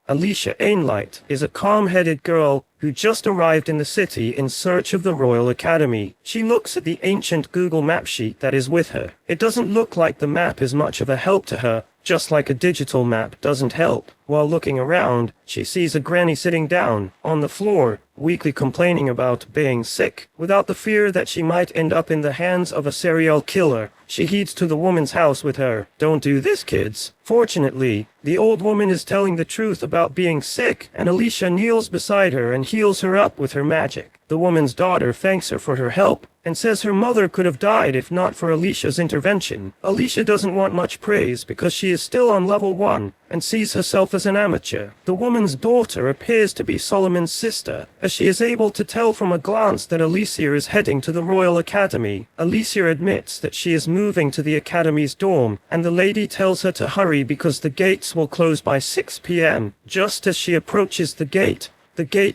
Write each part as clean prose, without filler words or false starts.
Alicia Ainlight is a calm-headed girl who just arrived in the city in search of the Royal Academy. She looks at the ancient Google map sheet that is with her. It doesn't look like the map is much of a help to her, just like a digital map doesn't help. While looking around, she sees a granny sitting down on the floor, weakly complaining about being sick. Without the fear that she might end up in the hands of a serial killer, she heads to the woman's house with her. "Don't do this, kids." Fortunately, the old woman is telling the truth about being sick, and Alicia kneels beside her and heals her up with her magic. The woman's daughter thanks her for her help, and says her mother could have died if not for Alicia's intervention. Alicia doesn't want much praise because she is still on level 1, and sees herself as an amateur. The woman's daughter appears to be Solomon's sister, as she is able to tell from a glance that Alicia is heading to the Royal Academy. Alicia admits that she is moving to the Academy's dorm, and the lady tells her to hurry because the gates will close by 6 p.m. Just as she approaches the gate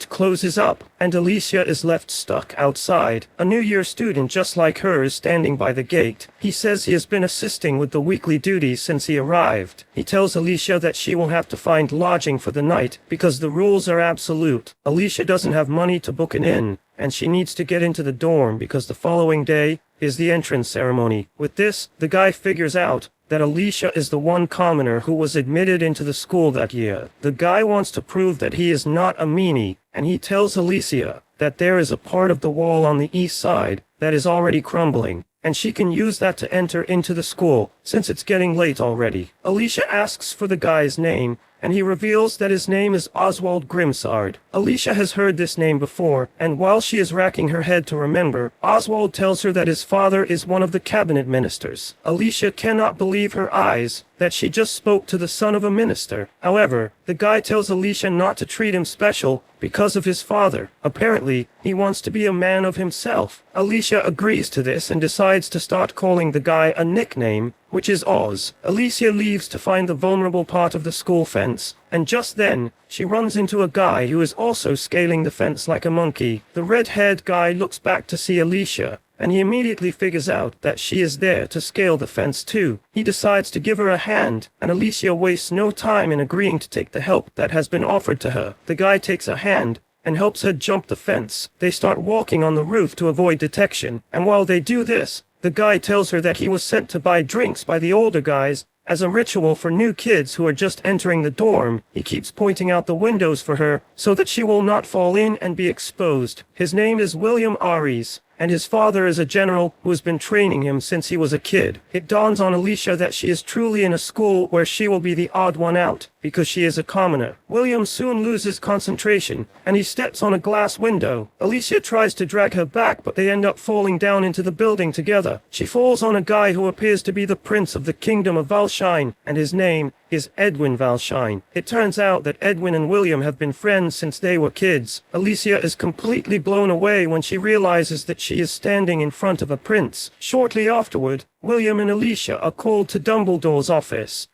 closes up, and Alicia is left stuck outside. A New Year student just like her is standing by the gate. He says he has been assisting with the weekly duties since he arrived. He tells Alicia that she will have to find lodging for the night because the rules are absolute. Alicia doesn't have money to book an inn, and she needs to get into the dorm because the following day is the entrance ceremony. With this, the guy figures out that Alicia is the one commoner who was admitted into the school that year. The guy wants to prove that he is not a meanie, and he tells Alicia that there is a part of the wall on the east side that is already crumbling, and she can use that to enter into the school, since it's getting late already. Alicia asks for the guy's name, and he reveals that his name is Oswald Grimsard. Alicia has heard this name before, and while she is racking her head to remember, Oswald tells her that his father is one of the cabinet ministers. Alicia cannot believe her eyes, that she just spoke to the son of a minister. However, the guy tells Alicia not to treat him special because of his father. Apparently, he wants to be a man of himself. Alicia agrees to this and decides to start calling the guy a nickname, which is Oz. Alicia leaves to find the vulnerable part of the school fence, and just then, she runs into a guy who is also scaling the fence like a monkey. The red-haired guy looks back to see Alicia, and he immediately figures out that she is there to scale the fence too. He decides to give her a hand, and Alicia wastes no time in agreeing to take the help that has been offered to her. The guy takes a hand and helps her jump the fence. They start walking on the roof to avoid detection, and while they do this, the guy tells her that he was sent to buy drinks by the older guys as a ritual for new kids who are just entering the dorm. He keeps pointing out the windows for her so that she will not fall in and be exposed. His name is William Aries, and his father is a general who has been training him since he was a kid. It dawns on Alicia that she is truly in a school where she will be the odd one out, because she is a commoner. William soon loses concentration, and he steps on a glass window. Alicia tries to drag her back, but they end up falling down into the building together. She falls on a guy who appears to be the prince of the kingdom of Valshine, and his name is Edwin Valshine. It turns out that Edwin and William have been friends since they were kids. Alicia is completely blown away when she realizes that she is standing in front of a prince. Shortly afterward, William and Alicia are called to Dumbledore's office.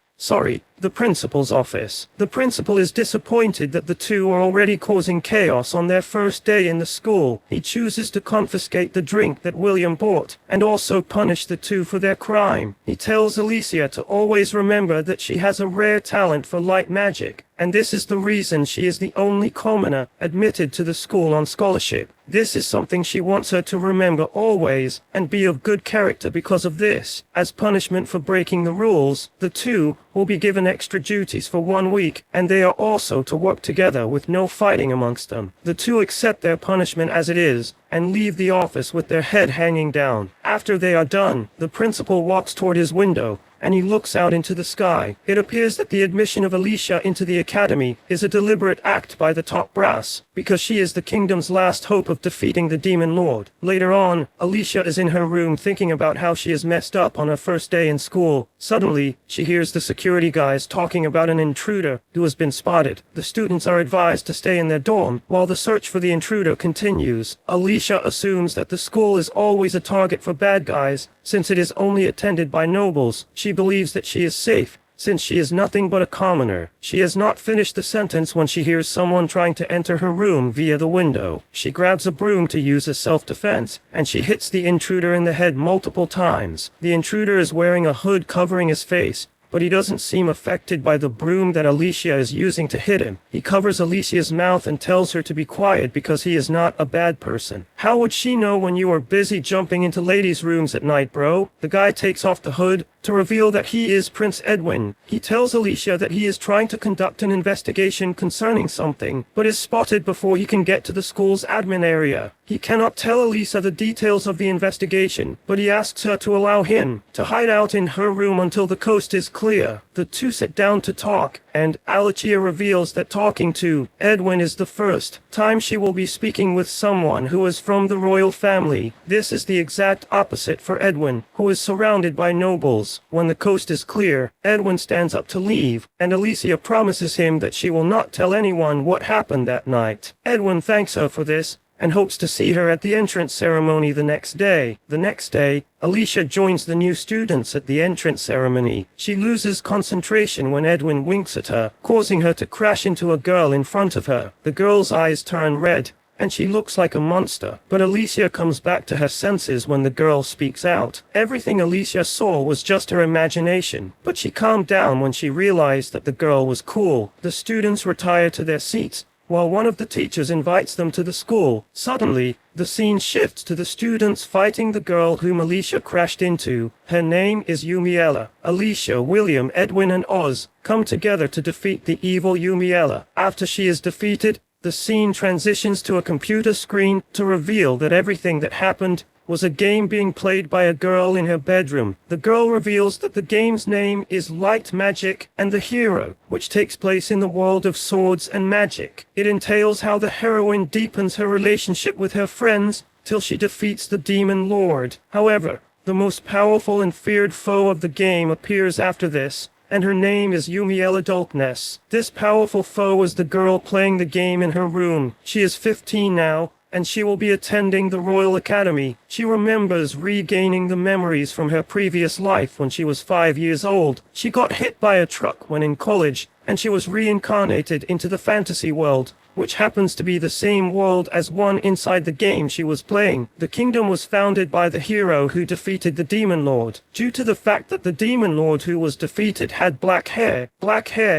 The principal's office. The principal is disappointed that the two are already causing chaos on their first day in the school. He chooses to confiscate the drink that William bought, and also punish the two for their crime. He tells Alicia to always remember that she has a rare talent for light magic, and this is the reason she is the only commoner admitted to the school on scholarship. This is something she wants her to remember always, and be of good character because of this. As punishment for breaking the rules, the two will be given extra duties for 1 week, and they are also to work together with no fighting amongst them. The two accept their punishment as it is, and leave the office with their head hanging down. After they are done, the principal walks toward his window, and he looks out into the sky. It appears that the admission of Alicia into the academy is a deliberate act by the top brass, because she is the kingdom's last hope of defeating the demon lord. Later on, Alicia is in her room thinking about how she is messed up on her first day in school. Suddenly, she hears the security guys talking about an intruder who has been spotted. The students are advised to stay in their dorm while the search for the intruder continues. Alicia assumes that the school is always a target for bad guys, since it is only attended by nobles. She believes that she is safe, since she is nothing but a commoner. She has not finished the sentence when she hears someone trying to enter her room via the window. She grabs a broom to use as self-defense, and she hits the intruder in the head multiple times. The intruder is wearing a hood covering his face, but he doesn't seem affected by the broom that Alicia is using to hit him. He covers Alicia's mouth and tells her to be quiet because he is not a bad person. How would she know when you are busy jumping into ladies' rooms at night, bro? The guy takes off the hood to reveal that he is Prince Edwin. He tells Alicia that he is trying to conduct an investigation concerning something, but is spotted before he can get to the school's admin area. He cannot tell Alicia the details of the investigation, but he asks her to allow him to hide out in her room until the coast is clear. The two sit down to talk, and Alicia reveals that talking to Edwin is the first time she will be speaking with someone who is from the royal family. This is the exact opposite for Edwin, who is surrounded by nobles. When the coast is clear, Edwin stands up to leave, and Alicia promises him that she will not tell anyone what happened that night. Edwin thanks her for this, and hopes to see her at the entrance ceremony the next day. The next day, Alicia joins the new students at the entrance ceremony. She loses concentration when Edwin winks at her, causing her to crash into a girl in front of her. The girl's eyes turn red, and she looks like a monster. But Alicia comes back to her senses when the girl speaks out. Everything Alicia saw was just her imagination, but she calmed down when she realized that the girl was cool. The students retire to their seats, while one of the teachers invites them to the school. Suddenly, the scene shifts to the students fighting the girl whom Alicia crashed into. Her name is Yumiella. Alicia, William, Edwin, and Oz come together to defeat the evil Yumiella. After she is defeated, the scene transitions to a computer screen to reveal that everything that happened was a game being played by a girl in her bedroom. The girl reveals that the game's name is Light Magic and the Hero, which takes place in the world of swords and magic. It entails how the heroine deepens her relationship with her friends till she defeats the Demon Lord. However, the most powerful and feared foe of the game appears after this, and her name is Yumiella Darkness. This powerful foe is the girl playing the game in her room. She is 15 now, and she will be attending the Royal Academy. She remembers regaining the memories from her previous life when she was 5 years old. She got hit by a truck when in college, and she was reincarnated into the fantasy world, which happens to be the same world as one inside the game she was playing. The kingdom was founded by the hero who defeated the Demon Lord. Due to the fact that the Demon Lord who was defeated had black hair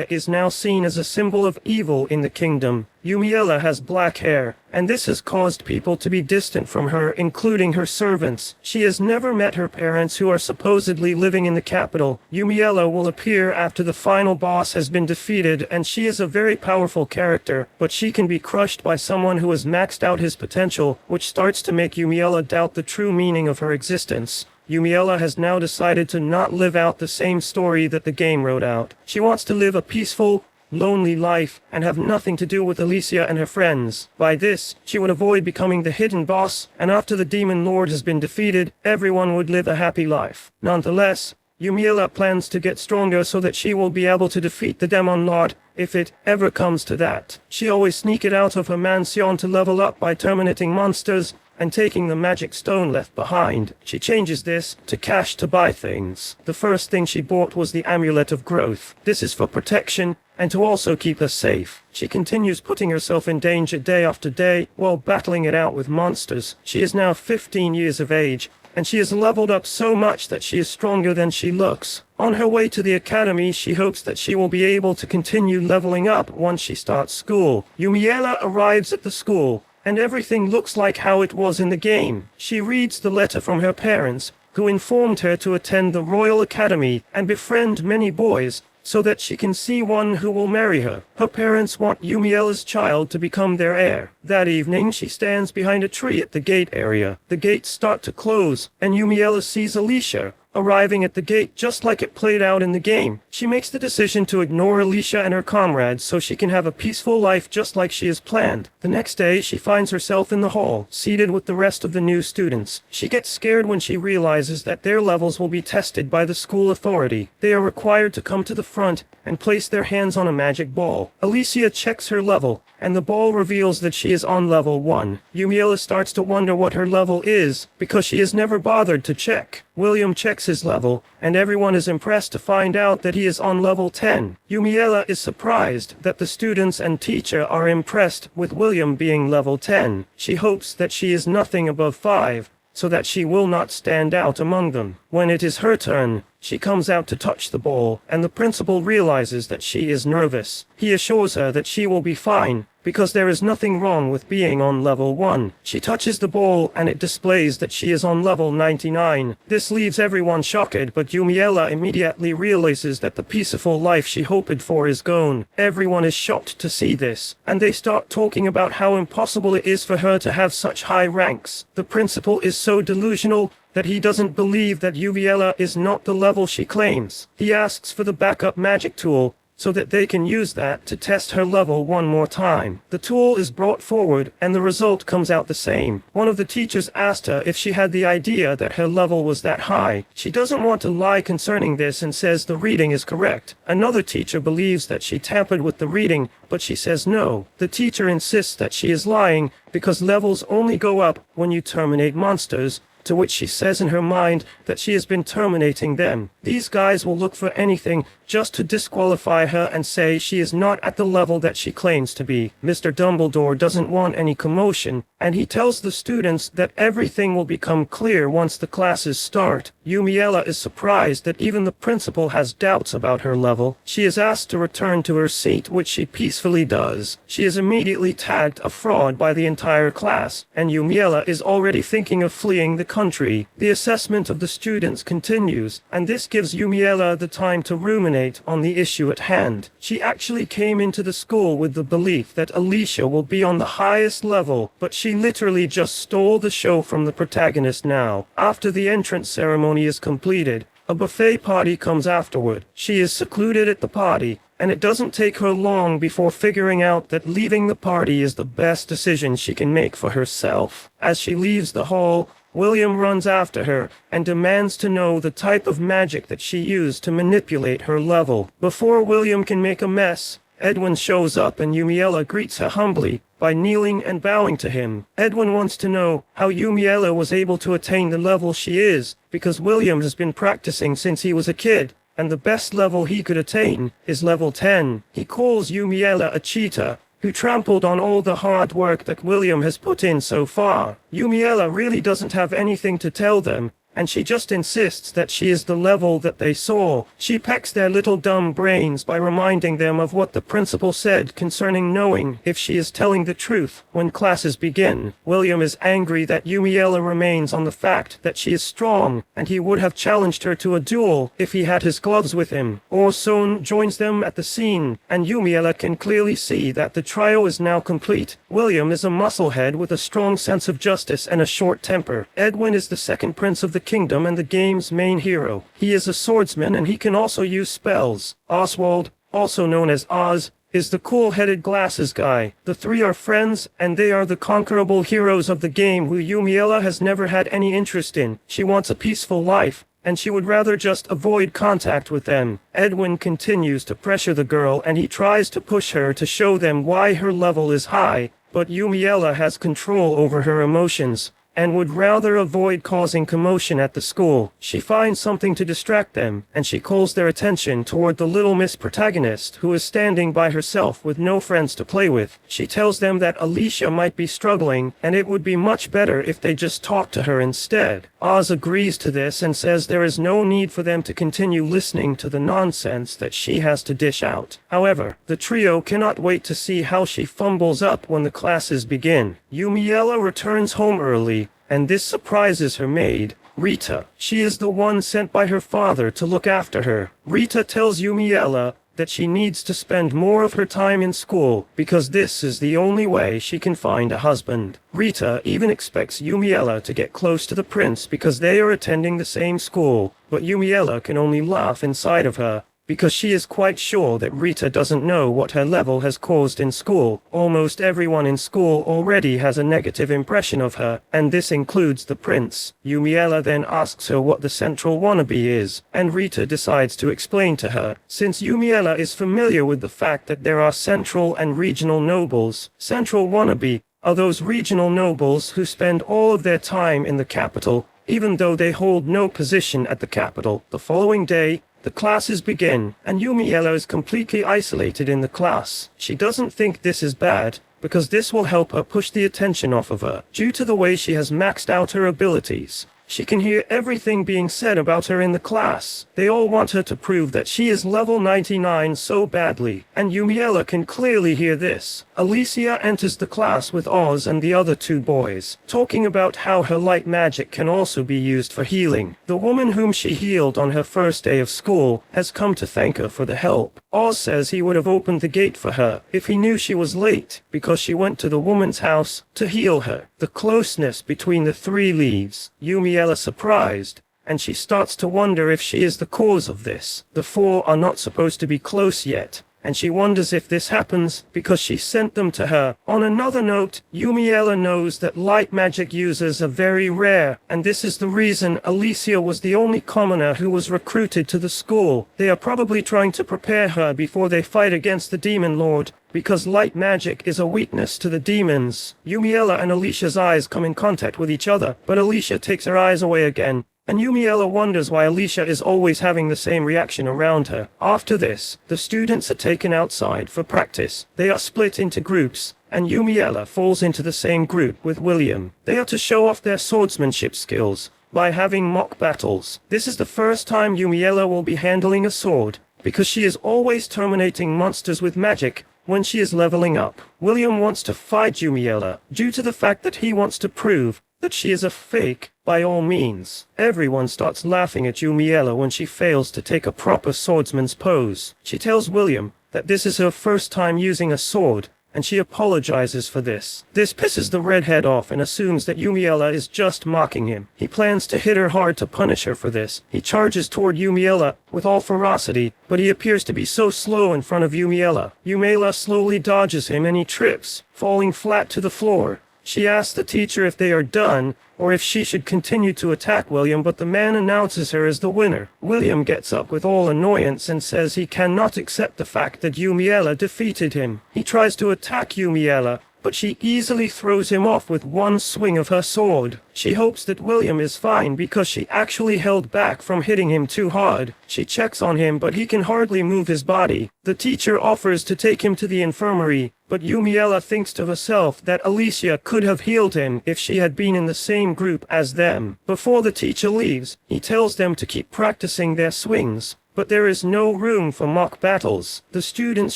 is now seen as a symbol of evil in the kingdom. Yumiella has black hair, and this has caused people to be distant from her, including her servants. She has never met her parents, who are supposedly living in the capital. Yumiella will appear after the final boss has been defeated, and she is a very powerful character, but she can be crushed by someone who has maxed out his potential, which starts to make Yumiella doubt the true meaning of her existence. Yumiella has now decided to not live out the same story that the game wrote out. She wants to live a peaceful, lonely life and have nothing to do with Alicia and her friends. By this, she would avoid becoming the hidden boss, and after the Demon Lord has been defeated, everyone would live a happy life. Nonetheless, Yumiella plans to get stronger so that she will be able to defeat the Demon Lord if it ever comes to that. She always sneaked out of her mansion to level up by terminating monsters and taking the magic stone left behind. She changes this to cash to buy things. The first thing she bought was the Amulet of Growth. This is for protection and to also keep her safe. She continues putting herself in danger day after day while battling it out with monsters. She is now 15 years of age, and she has leveled up so much that she is stronger than she looks. On her way to the academy, she hopes that she will be able to continue leveling up once she starts school. Yumiella arrives at the school, and everything looks like how it was in the game. She reads the letter from her parents, who informed her to attend the Royal Academy and befriend many boys, so that she can see one who will marry her. Her parents want Yumiella's child to become their heir. That evening, she stands behind a tree at the gate area. The gates start to close, and Yumiella sees Alicia arriving at the gate just like it played out in the game. She makes the decision to ignore Alicia and her comrades so she can have a peaceful life just like she has planned. The next day, she finds herself in the hall, seated with the rest of the new students. She gets scared when she realizes that their levels will be tested by the school authority. They are required to come to the front and place their hands on a magic ball. Alicia checks her level, and the ball reveals that she is on level 1. Yumiella starts to wonder what her level is, because she has never bothered to check. William checks his level, and everyone is impressed to find out that he is on level 10. Yumiella is surprised that the students and teacher are impressed with William being level 10. She hopes that she is nothing above 5, so that she will not stand out among them. When it is her turn, She comes out to touch the ball, and the principal realizes that she is nervous. He assures her that she will be fine, because there is nothing wrong with being on level 1. She touches the ball and it displays that she is on level 99. This leaves everyone shocked, but Yumiella immediately realizes that the peaceful life she hoped for is gone. Everyone is shocked to see this, and they start talking about how impossible it is for her to have such high ranks. The principal is so delusional that he doesn't believe that Yumiella is not the level she claims. He asks for the backup magic tool, so that they can use that to test her level one more time. The tool is brought forward, and the result comes out the same. One of the teachers asked her if she had the idea that her level was that high. She doesn't want to lie concerning this and says the reading is correct. Another teacher believes that she tampered with the reading, but she says no. The teacher insists that she is lying, because levels only go up when you terminate monsters, to which she says in her mind that she has been terminating them. These guys will look for anything just to disqualify her and say she is not at the level that she claims to be. Mr. Dumbledore doesn't want any commotion, and he tells the students that everything will become clear once the classes start. Yumiella is surprised that even the principal has doubts about her level. She is asked to return to her seat, which she peacefully does. She is immediately tagged a fraud by the entire class, and Yumiella is already thinking of fleeing the country. The assessment of the students continues, and this gives Yumiella the time to ruminate on the issue at hand. She actually came into the school with the belief that Alicia will be on the highest level, but she literally just stole the show from the protagonist now. After the entrance ceremony is completed, a buffet party comes afterward. She is secluded at the party, and it doesn't take her long before figuring out that leaving the party is the best decision she can make for herself. As she leaves the hall, William runs after her and demands to know the type of magic that she used to manipulate her level. Before William can make a mess, Edwin shows up and Yumiella greets her humbly by kneeling and bowing to him. Edwin wants to know how Yumiella was able to attain the level she is, because William has been practicing since he was a kid, and the best level he could attain is level 10. He calls Yumiella a cheater, who trampled on all the hard work that William has put in so far. Yumiella really doesn't have anything to tell them, and she just insists that she is the level that they saw. She pecks their little dumb brains by reminding them of what the principal said concerning knowing if she is telling the truth when classes begin. William is angry that Yumiella remains on the fact that she is strong, and he would have challenged her to a duel if he had his gloves with him. Orson joins them at the scene, and Yumiella can clearly see that the trio is now complete. William is a musclehead with a strong sense of justice and a short temper. Edwin is the second prince of the kingdom and the game's main hero. He is a swordsman and he can also use spells. Oswald, also known as Oz, is the cool-headed glasses guy. The three are friends, and they are the conquerable heroes of the game who Yumiella has never had any interest in. She wants a peaceful life, and she would rather just avoid contact with them. Edwin continues to pressure the girl and he tries to push her to show them why her level is high, but Yumiella has control over her emotions and would rather avoid causing commotion at the school. She finds something to distract them, and she calls their attention toward the little Miss Protagonist, who is standing by herself with no friends to play with. She tells them that Alicia might be struggling, and it would be much better if they just talk to her instead. Oz agrees to this and says there is no need for them to continue listening to the nonsense that she has to dish out. However, the trio cannot wait to see how she fumbles up when the classes begin. Yumiella returns home early, and this surprises her maid, Rita. She is the one sent by her father to look after her. Rita tells Yumiella that she needs to spend more of her time in school, because this is the only way she can find a husband. Rita even expects Yumiella to get close to the prince because they are attending the same school, but Yumiella can only laugh inside of her, because she is quite sure that Rita doesn't know what her level has caused in school. Almost everyone in school already has a negative impression of her, and this includes the prince. Yumiella then asks her what the central wannabe is, and Rita decides to explain to her. Since Yumiella is familiar with the fact that there are central and regional nobles, central wannabe are those regional nobles who spend all of their time in the capital, even though they hold no position at the capital. The following day, the classes begin, and Yumiella is completely isolated in the class. She doesn't think this is bad, because this will help her push the attention off of her. Due to the way she has maxed out her abilities, She can hear everything being said about her in the class. They all want her to prove that she is level 99 so badly, and Yumiella can clearly hear this. Alicia enters the class with Oz and the other two boys, talking about how her light magic can also be used for healing. The woman whom she healed on her first day of school has come to thank her for the help. Oz says he would have opened the gate for her if he knew she was late, because she went to the woman's house to heal her. The closeness between the three leaves Yumiella surprised, and she starts to wonder if she is the cause of this. The four are not supposed to be close yet, and she wonders if this happens because she sent them to her. On another note, Yumiella knows that light magic users are very rare, and this is the reason Alicia was the only commoner who was recruited to the school. They are probably trying to prepare her before they fight against the Demon Lord, because light magic is a weakness to the demons. Yumiella and Alicia's eyes come in contact with each other, but Alicia takes her eyes away again, and Yumiella wonders why Alicia is always having the same reaction around her. After this, the students are taken outside for practice. They are split into groups, and Yumiella falls into the same group with William. They are to show off their swordsmanship skills by having mock battles. This is the first time Yumiella will be handling a sword, because she is always terminating monsters with magic when she is leveling up. William wants to fight Yumiella due to the fact that he wants to prove that she is a fake. By all means, everyone starts laughing at Yumiella when she fails to take a proper swordsman's pose. She tells William that this is her first time using a sword, and she apologizes for this. This pisses the redhead off and assumes that Yumiella is just mocking him. He plans to hit her hard to punish her for this. He charges toward Yumiella with all ferocity, but he appears to be so slow in front of Yumiella. Yumiella slowly dodges him and he trips, falling flat to the floor. She asks the teacher if they are done, or if she should continue to attack William, but the man announces her as the winner. William gets up with all annoyance and says he cannot accept the fact that Yumiella defeated him. He tries to attack Yumiella, but she easily throws him off with one swing of her sword. She hopes that William is fine because she actually held back from hitting him too hard. She checks on him, but he can hardly move his body. The teacher offers to take him to the infirmary, but Yumiella thinks to herself that Alicia could have healed him if she had been in the same group as them. Before the teacher leaves, he tells them to keep practicing their swings, but there is no room for mock battles. The students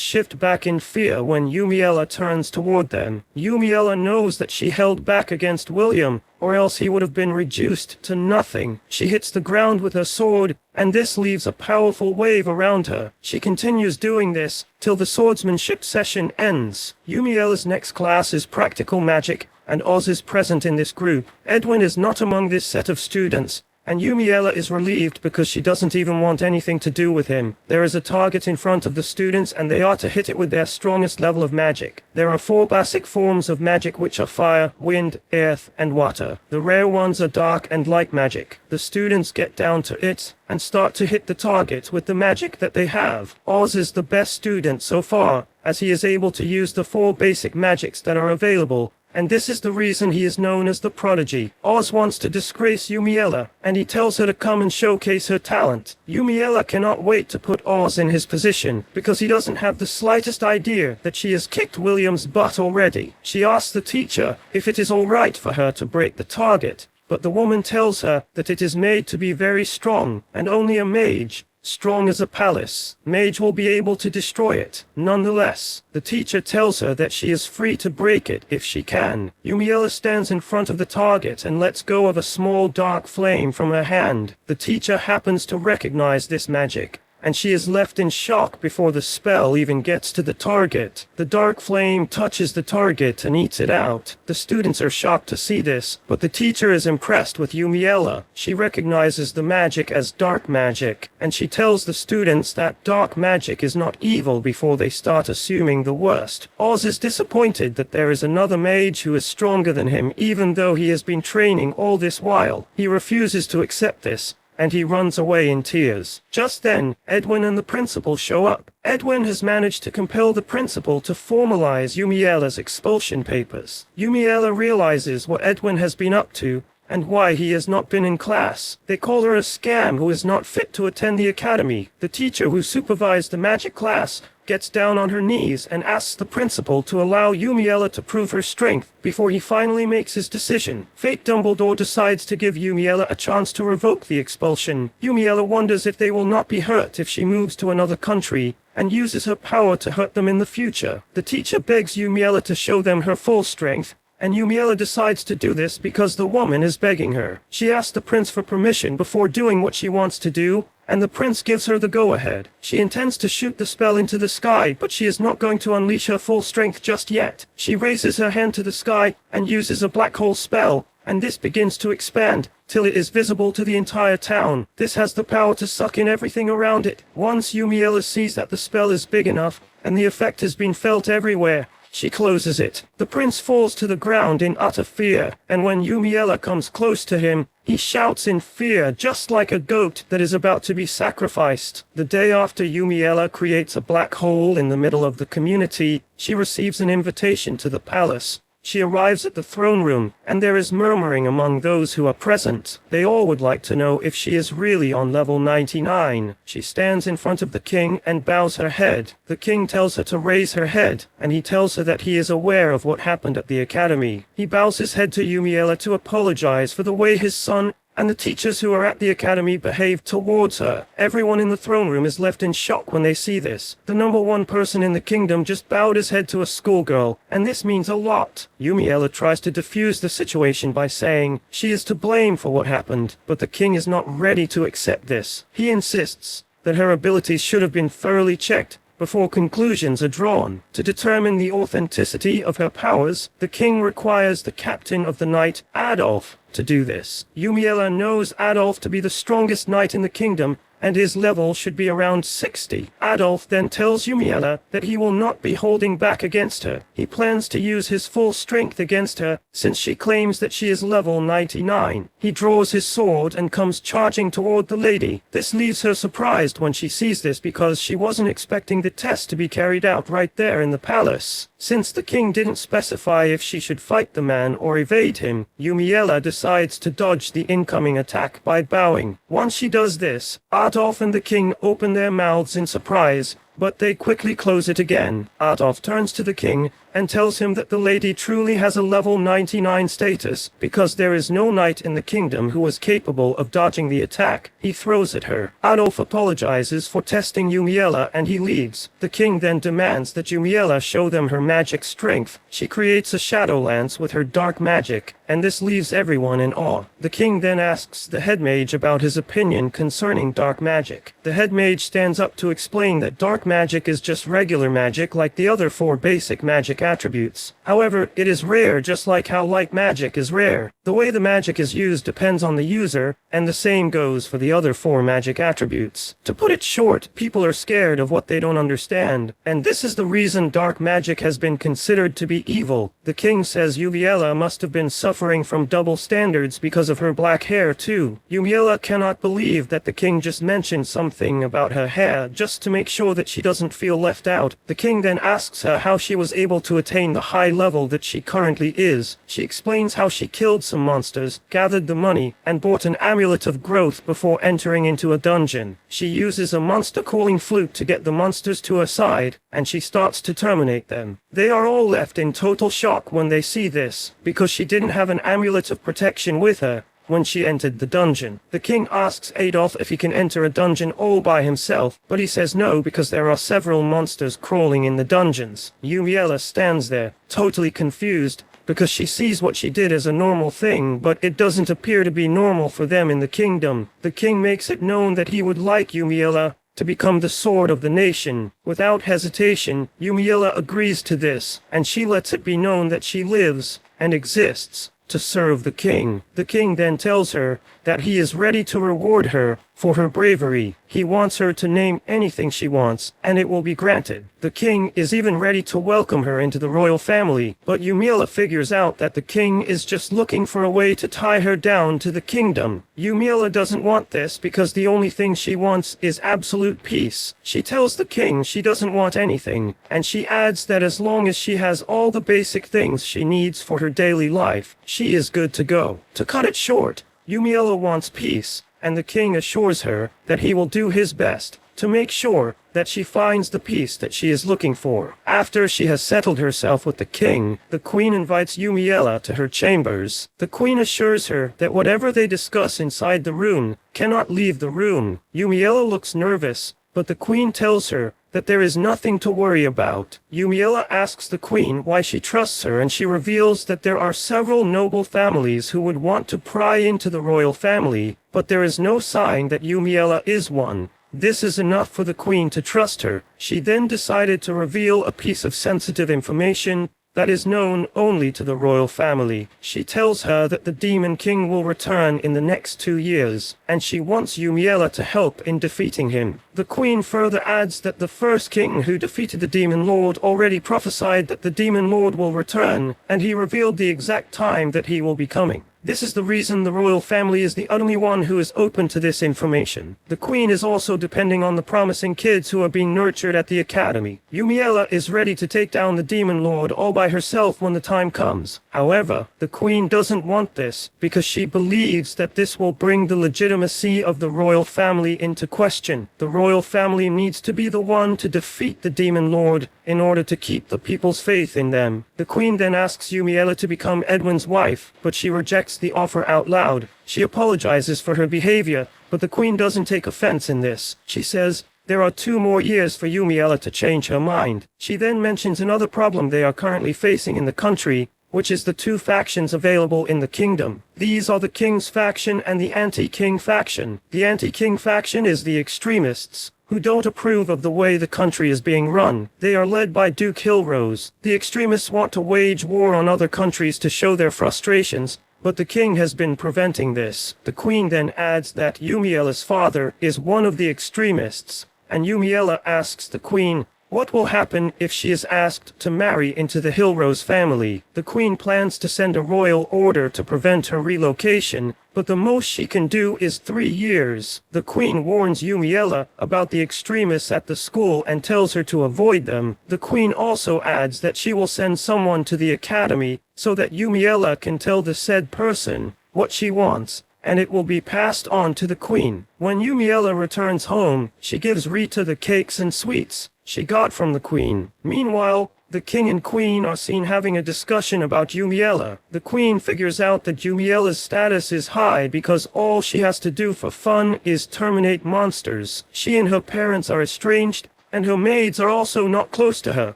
shift back in fear when Yumiella turns toward them. Yumiella knows that she held back against William, or else he would have been reduced to nothing. She hits the ground with her sword, and this leaves a powerful wave around her. She continues doing this till the swordsmanship session ends. Yumiella's next class is practical magic, and Oz is present in this group. Edwin is not among this set of students, and Yumiella is relieved because she doesn't even want anything to do with him. There is a target in front of the students and they are to hit it with their strongest level of magic. There are 4 basic forms of magic, which are fire, wind, earth, and water. The rare ones are dark and light magic. The students get down to it and start to hit the target with the magic that they have. Oz is the best student so far, as he is able to use the 4 basic magics that are available, and this is the reason he is known as the Prodigy. Oz wants to disgrace Yumiella, and he tells her to come and showcase her talent. Yumiella cannot wait to put Oz in his position, because he doesn't have the slightest idea that she has kicked William's butt already. She asks the teacher if it is alright for her to break the target, but the woman tells her that it is made to be very strong, and only a mage, strong as a palace, mage will be able to destroy it. Nonetheless, the teacher tells her that she is free to break it if she can. Yumiella stands in front of the target and lets go of a small dark flame from her hand. The teacher happens to recognize this magic, and she is left in shock before the spell even gets to the target. The dark flame touches the target and eats it out. The students are shocked to see this, but the teacher is impressed with Yumiella. She recognizes the magic as dark magic, and she tells the students that dark magic is not evil before they start assuming the worst. Oz is disappointed that there is another mage who is stronger than him, even though he has been training all this while. He refuses to accept this, and he runs away in tears. Just then, Edwin and the principal show up. Edwin has managed to compel the principal to formalize Yumiella's expulsion papers. Yumiella realizes what Edwin has been up to, and why he has not been in class. They call her a scam who is not fit to attend the academy. The teacher who supervised the magic class gets down on her knees and asks the principal to allow Yumiella to prove her strength before he finally makes his decision. Fate Dumbledore decides to give Yumiella a chance to revoke the expulsion. Yumiella wonders if they will not be hurt if she moves to another country and uses her power to hurt them in the future. The teacher begs Yumiella to show them her full strength, and Yumiella decides to do this because the woman is begging her. She asks the prince for permission before doing what she wants to do, and the prince gives her the go-ahead. She intends to shoot the spell into the sky, but she is not going to unleash her full strength just yet. She raises her hand to the sky and uses a black hole spell, and this begins to expand till it is visible to the entire town. This has the power to suck in everything around it. Once Yumiella sees that the spell is big enough, and the effect has been felt everywhere, she closes it. The prince falls to the ground in utter fear, and when Yumiella comes close to him, he shouts in fear, just like a goat that is about to be sacrificed. The day after Yumiella creates a black hole in the middle of the community, she receives an invitation to the palace. She arrives at the throne room, and there is murmuring among those who are present. They all would like to know if she is really on level 99. She stands in front of the king and bows her head. The king tells her to raise her head, and he tells her that he is aware of what happened at the academy. He bows his head to Yumiella to apologize for the way his son and the teachers who are at the academy behave towards her. Everyone in the throne room is left in shock when they see this. The number one person in the kingdom just bowed his head to a schoolgirl, and this means a lot. Yumiella tries to defuse the situation by saying she is to blame for what happened, but the king is not ready to accept this. He insists that her abilities should have been thoroughly checked before conclusions are drawn. To determine the authenticity of her powers, the king requires the captain of the knight, Adolf, to do this. Yumiella knows Adolf to be the strongest knight in the kingdom, and his level should be around 60. Adolf then tells Yumiella that he will not be holding back against her. He plans to use his full strength against her, since she claims that she is level 99. He draws his sword and comes charging toward the lady. This leaves her surprised when she sees this because she wasn't expecting the test to be carried out right there in the palace. Since the king didn't specify if she should fight the man or evade him, Yumiella decides to dodge the incoming attack by bowing. Once she does this, Adolf and the king open their mouths in surprise, but they quickly close it again. Adolf turns to the king and tells him that the lady truly has a level 99 status, because there is no knight in the kingdom who was capable of dodging the attack he throws at her. Adolf apologizes for testing Yumiella and he leaves. The king then demands that Yumiella show them her magic strength. She creates a shadow lance with her dark magic, and this leaves everyone in awe. The king then asks the head mage about his opinion concerning dark magic. The head mage stands up to explain that dark magic is just regular magic like the other 4 basic magic attributes. However, it is rare just like how light magic is rare. The way the magic is used depends on the user, and the same goes for the other 4 magic attributes. To put it short, people are scared of what they don't understand, and this is the reason dark magic has been considered to be evil. The king says Yumiella must have been suffering from double standards because of her black hair too. Yumiella cannot believe that the king just mentioned something about her hair just to make sure that she doesn't feel left out. The king then asks her how she was able to attain the high level that she currently is. She explains how she killed some monsters, gathered the money, and bought an amulet of growth before entering into a dungeon. She uses a monster calling flute to get the monsters to her side, and she starts to terminate them. They are all left in total shock when they see this, because she didn't have an amulet of protection with her when she entered the dungeon. The king asks Adolf if he can enter a dungeon all by himself, but he says no because there are several monsters crawling in the dungeons. Yumiella stands there, totally confused, because she sees what she did as a normal thing, but it doesn't appear to be normal for them in the kingdom. The king makes it known that he would like Yumiella to become the sword of the nation. Without hesitation, Yumiella agrees to this, and she lets it be known that she lives and exists to serve the king. The king then tells her that he is ready to reward her for her bravery. He wants her to name anything she wants, and it will be granted. The king is even ready to welcome her into the royal family, but Yumiela figures out that the king is just looking for a way to tie her down to the kingdom. Yumiela doesn't want this because the only thing she wants is absolute peace. She tells the king she doesn't want anything, and she adds that as long as she has all the basic things she needs for her daily life, she is good to go. To cut it short, Yumiela wants peace, and the king assures her that he will do his best to make sure that she finds the peace that she is looking for. After she has settled herself with the king, the queen invites Yumiela to her chambers. The queen assures her that whatever they discuss inside the room cannot leave the room. Yumiela looks nervous, but the queen tells her that there is nothing to worry about. Yumiela asks the queen why she trusts her, and she reveals that there are several noble families who would want to pry into the royal family, but there is no sign that Yumiela is one. This is enough for the queen to trust her. She then decided to reveal a piece of sensitive information that is known only to the royal family. She tells her that the Demon King will return in the next 2 years, and she wants Yumiela to help in defeating him. The queen further adds that the first king who defeated the Demon Lord already prophesied that the Demon Lord will return, and he revealed the exact time that he will be coming. This is the reason the royal family is the only one who is open to this information. The queen is also depending on the promising kids who are being nurtured at the academy. Yumiela is ready to take down the Demon Lord all by herself when the time comes. However, the queen doesn't want this because she believes that this will bring the legitimacy of the royal family into question. The royal family needs to be the one to defeat the Demon Lord in order to keep the people's faith in them. The queen then asks Yumiela to become Edwin's wife, but she rejects the offer out loud. She apologizes for her behavior, but the queen doesn't take offense in this. She says there are 2 more years for Yumiela to change her mind. She then mentions another problem they are currently facing in the country, which is the 2 factions available in the kingdom. These are the King's faction and the Anti-King faction. The Anti-King faction is the extremists, who don't approve of the way the country is being run. They are led by Duke Hilrose. The extremists want to wage war on other countries to show their frustrations, but the king has been preventing this. The queen then adds that Yumiela's father is one of the extremists, and Yumiela asks the queen what will happen if she is asked to marry into the Hilrose family. The queen plans to send a royal order to prevent her relocation, but the most she can do is 3 years. The queen warns Yumiela about the extremists at the school and tells her to avoid them. The queen also adds that she will send someone to the academy so that Yumiela can tell the said person what she wants, and it will be passed on to the queen. When Yumiela returns home, she gives Rita the cakes and sweets she got from the queen. Meanwhile, the king and queen are seen having a discussion about Yumiela. The queen figures out that Yumiela's status is high because all she has to do for fun is terminate monsters. She and her parents are estranged, and her maids are also not close to her.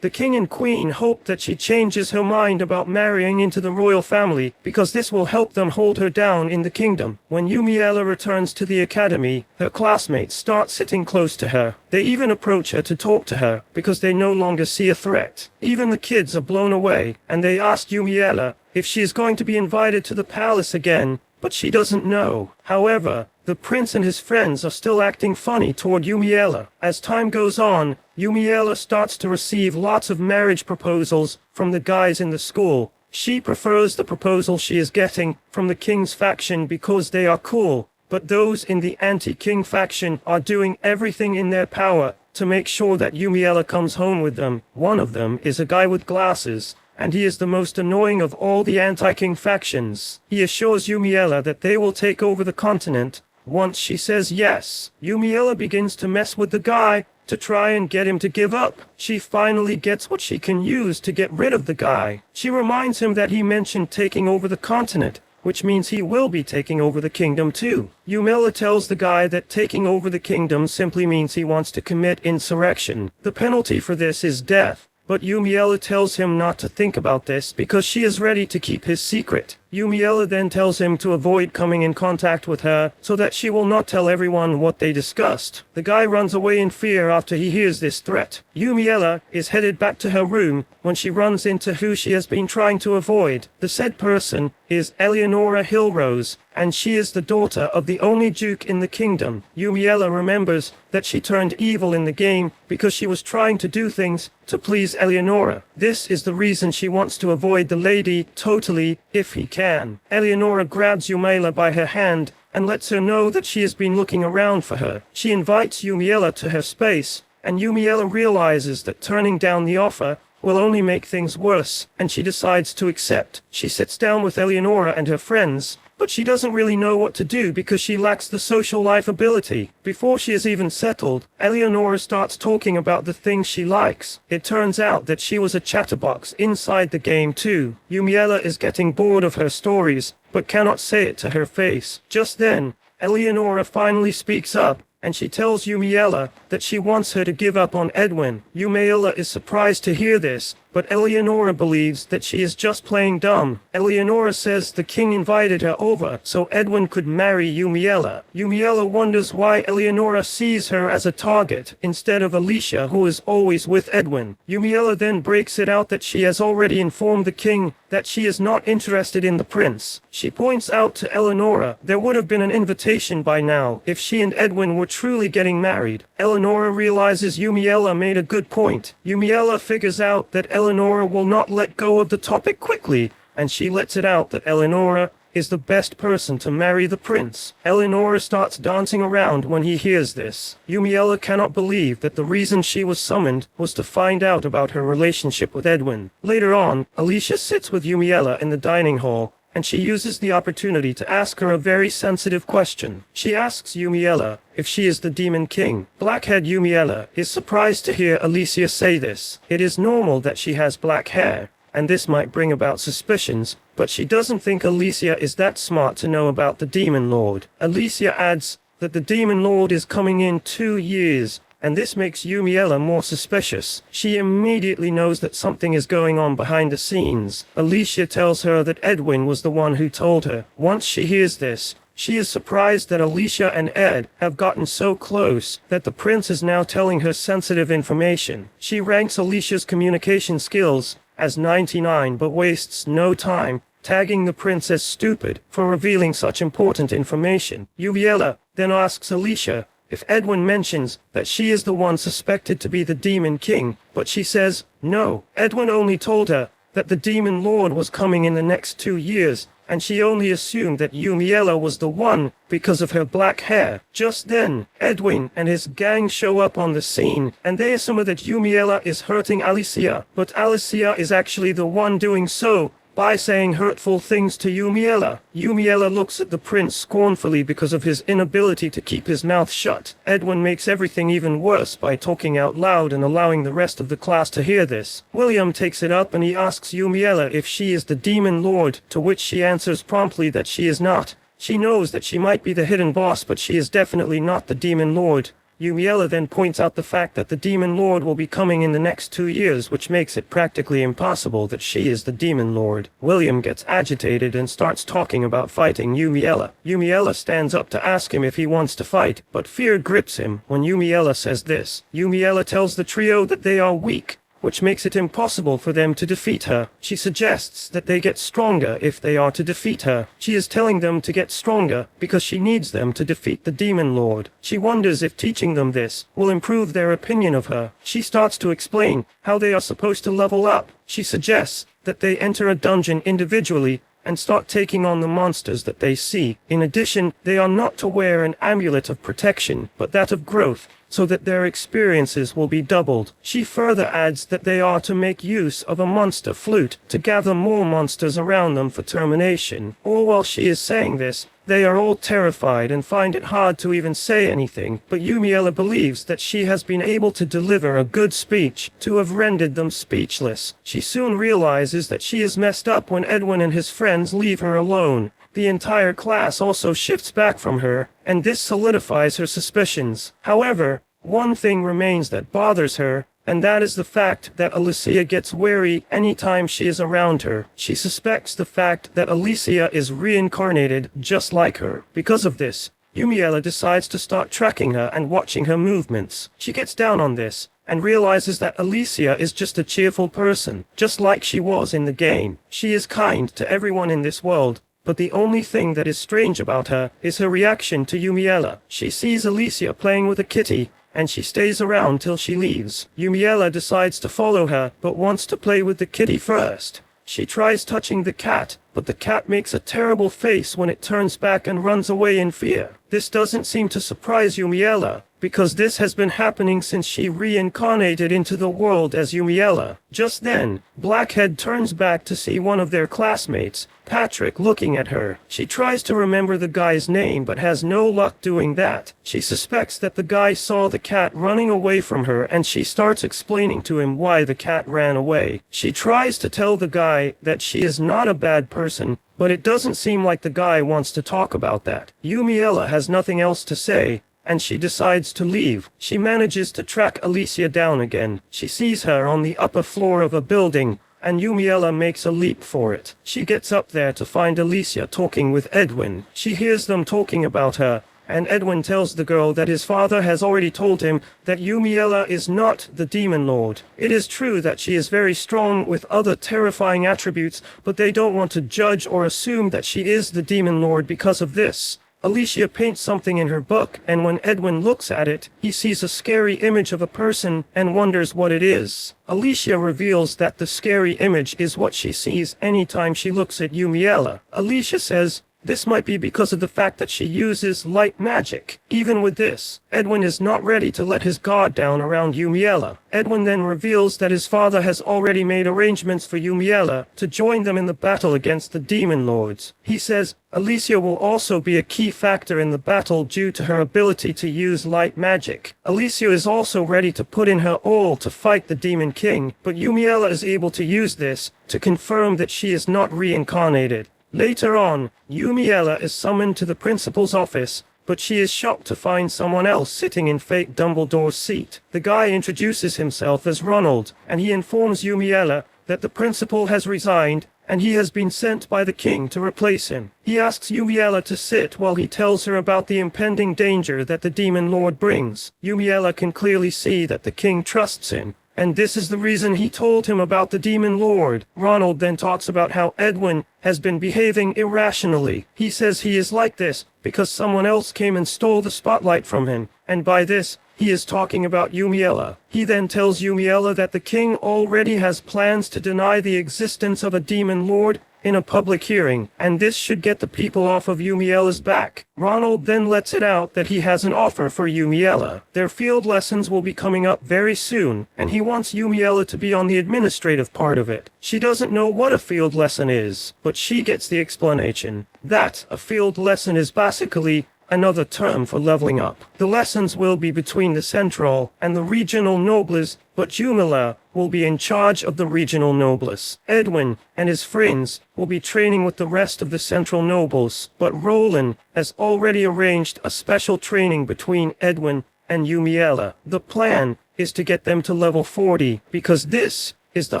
The king and queen hope that she changes her mind about marrying into the royal family, because this will help them hold her down in the kingdom. When Yumiela returns to the academy, her classmates start sitting close to her. They even approach her to talk to her, because they no longer see a threat. Even the kids are blown away, and they ask Yumiela if she is going to be invited to the palace again, but she doesn't know. However, the prince and his friends are still acting funny toward Yumiela. As time goes on, Yumiela starts to receive lots of marriage proposals from the guys in the school. She prefers the proposal she is getting from the king's faction because they are cool, but those in the anti-king faction are doing everything in their power to make sure that Yumiela comes home with them. One of them is a guy with glasses, and he is the most annoying of all the anti-king factions. He assures Yumiela that they will take over the continent once she says yes. Yumiela begins to mess with the guy to try and get him to give up. She finally gets what she can use to get rid of the guy. She reminds him that he mentioned taking over the continent, which means he will be taking over the kingdom too. Yumiela tells the guy that taking over the kingdom simply means he wants to commit insurrection. The penalty for this is death. But Yumiela tells him not to think about this because she is ready to keep his secret. Yumiella then tells him to avoid coming in contact with her so that she will not tell everyone what they discussed. The guy runs away in fear after he hears this threat. Yumiella is headed back to her room when she runs into who she has been trying to avoid. The said person is Eleonora Hillrose, and she is the daughter of the only duke in the kingdom. Yumiella remembers that she turned evil in the game because she was trying to do things to please Eleonora. This is the reason she wants to avoid the lady totally, if he can. Eleonora grabs Yumiella by her hand and lets her know that she has been looking around for her. She invites Yumiella to her space, and Yumiella realizes that turning down the offer will only make things worse, and she decides to accept. She sits down with Eleonora and her friends, but she doesn't really know what to do because she lacks the social life ability. Before she is even settled, Eleonora starts talking about the things she likes. It turns out that she was a chatterbox inside the game too. Yumiella is getting bored of her stories, but cannot say it to her face. Just then, Eleonora finally speaks up, and she tells Yumiella that she wants her to give up on Edwin. Yumiella is surprised to hear this, but Eleonora believes that she is just playing dumb. Eleonora says the king invited her over so Edwin could marry Yumiella. Yumiella wonders why Eleonora sees her as a target instead of Alicia, who is always with Edwin. Yumiella then breaks it out that she has already informed the king that she is not interested in the prince. She points out to Eleonora there would have been an invitation by now if she and Edwin were truly getting married. Eleonora realizes Yumiella made a good point. Yumiella figures out that Eleonora will not let go of the topic quickly, and she lets it out that Eleonora is the best person to marry the prince. Eleonora starts dancing around when he hears this. Yumiella cannot believe that the reason she was summoned was to find out about her relationship with Edwin. Later on, Alicia sits with Yumiella in the dining hall, and she uses the opportunity to ask her a very sensitive question. She asks Yumiella if she is the Demon King. Blackhead Yumiella is surprised to hear Alicia say this. It is normal that she has black hair, and this might bring about suspicions, but she doesn't think Alicia is that smart to know about the Demon Lord. Alicia adds that the Demon Lord is coming in 2 years, and this makes Yumiella more suspicious. She immediately knows that something is going on behind the scenes. Alicia tells her that Edwin was the one who told her. Once she hears this, she is surprised that Alicia and Ed have gotten so close that the prince is now telling her sensitive information. She ranks Alicia's communication skills as 99 but wastes no time tagging the prince as stupid for revealing such important information. Yumiella then asks Alicia if Edwin mentions that she is the one suspected to be the Demon King, but she says no. Edwin only told her that the Demon Lord was coming in the next 2 years, and she only assumed that Yumiella was the one because of her black hair. Just then, Edwin and his gang show up on the scene, and they assume that Yumiella is hurting Alicia, but Alicia is actually the one doing so by saying hurtful things to Yumiella. Yumiella looks at the prince scornfully because of his inability to keep his mouth shut. Edwin makes everything even worse by talking out loud and allowing the rest of the class to hear this. William takes it up and he asks Yumiella if she is the Demon Lord, to which she answers promptly that she is not. She knows that she might be the hidden boss, but she is definitely not the Demon Lord. Yumiella then points out the fact that the Demon Lord will be coming in the next 2 years, which makes it practically impossible that she is the Demon Lord. William gets agitated and starts talking about fighting Yumiella. Yumiella stands up to ask him if he wants to fight, but fear grips him when Yumiella says this. Yumiella tells the trio that they are weak, which makes it impossible for them to defeat her. She suggests that they get stronger if they are to defeat her. She is telling them to get stronger because she needs them to defeat the Demon Lord. She wonders if teaching them this will improve their opinion of her. She starts to explain how they are supposed to level up. She suggests that they enter a dungeon individually and start taking on the monsters that they see. In addition, they are not to wear an amulet of protection, but that of growth, so that their experiences will be doubled. She further adds that they are to make use of a monster flute to gather more monsters around them for termination. All while she is saying this, they are all terrified and find it hard to even say anything, but Yumiella believes that she has been able to deliver a good speech to have rendered them speechless. She soon realizes that she is messed up when Edwin and his friends leave her alone. The entire class also shifts back from her, and this solidifies her suspicions. However, one thing remains that bothers her, and that is the fact that Alicia gets wary anytime she is around her. She suspects the fact that Alicia is reincarnated just like her. Because of this, Yumiella decides to start tracking her and watching her movements. She gets down on this and realizes that Alicia is just a cheerful person, just like she was in the game. She is kind to everyone in this world, but the only thing that is strange about her is her reaction to Yumiella. She sees Alicia playing with a kitty, and she stays around till she leaves. Yumiella decides to follow her, but wants to play with the kitty first. She tries touching the cat, but the cat makes a terrible face when it turns back and runs away in fear. This doesn't seem to surprise Yumiella, because this has been happening since she reincarnated into the world as Yumiella. Just then, Blackhead turns back to see one of their classmates, Patrick, looking at her. She tries to remember the guy's name but has no luck doing that. She suspects that the guy saw the cat running away from her, and she starts explaining to him why the cat ran away. She tries to tell the guy that she is not a bad person, but it doesn't seem like the guy wants to talk about that. Yumiella has nothing else to say, and she decides to leave. She manages to track Alicia down again. She sees her on the upper floor of a building, and Yumiella makes a leap for it. She gets up there to find Alicia talking with Edwin. She hears them talking about her, and Edwin tells the girl that his father has already told him that Yumiella is not the Demon Lord. It is true that she is very strong with other terrifying attributes, but they don't want to judge or assume that she is the Demon Lord because of this. Alicia paints something in her book, and when Edwin looks at it, he sees a scary image of a person and wonders what it is. Alicia reveals that the scary image is what she sees anytime she looks at Yumiella. Alicia says this might be because of the fact that she uses light magic. Even with this, Edwin is not ready to let his guard down around Yumiella. Edwin then reveals that his father has already made arrangements for Yumiella to join them in the battle against the Demon Lords. He says Alicia will also be a key factor in the battle due to her ability to use light magic. Alicia is also ready to put in her all to fight the Demon King, but Yumiella is able to use this to confirm that she is not reincarnated. Later on, Yumiella is summoned to the principal's office, but she is shocked to find someone else sitting in fake Dumbledore's seat. The guy introduces himself as Ronald, and he informs Yumiella that the principal has resigned, and he has been sent by the king to replace him. He asks Yumiella to sit while he tells her about the impending danger that the Demon Lord brings. Yumiella can clearly see that the king trusts him, and this is the reason he told him about the Demon Lord. Ronald then talks about how Edwin has been behaving irrationally. He says he is like this because someone else came and stole the spotlight from him, and by this, he is talking about Yumiella. He then tells Yumiella that the king already has plans to deny the existence of a Demon Lord in a public hearing, and this should get the people off of Yumiella's back. Ronald then lets it out that he has an offer for Yumiella. Their field lessons will be coming up very soon, and he wants Yumiella to be on the administrative part of it. She doesn't know what a field lesson is, but she gets the explanation that a field lesson is basically another term for leveling up. The lessons will be between the central and the regional nobles, but Yumiella will be in charge of the regional nobles. Edwin and his friends will be training with the rest of the central nobles, but Roland has already arranged a special training between Edwin and Yumiella. The plan is to get them to level 40, because this is the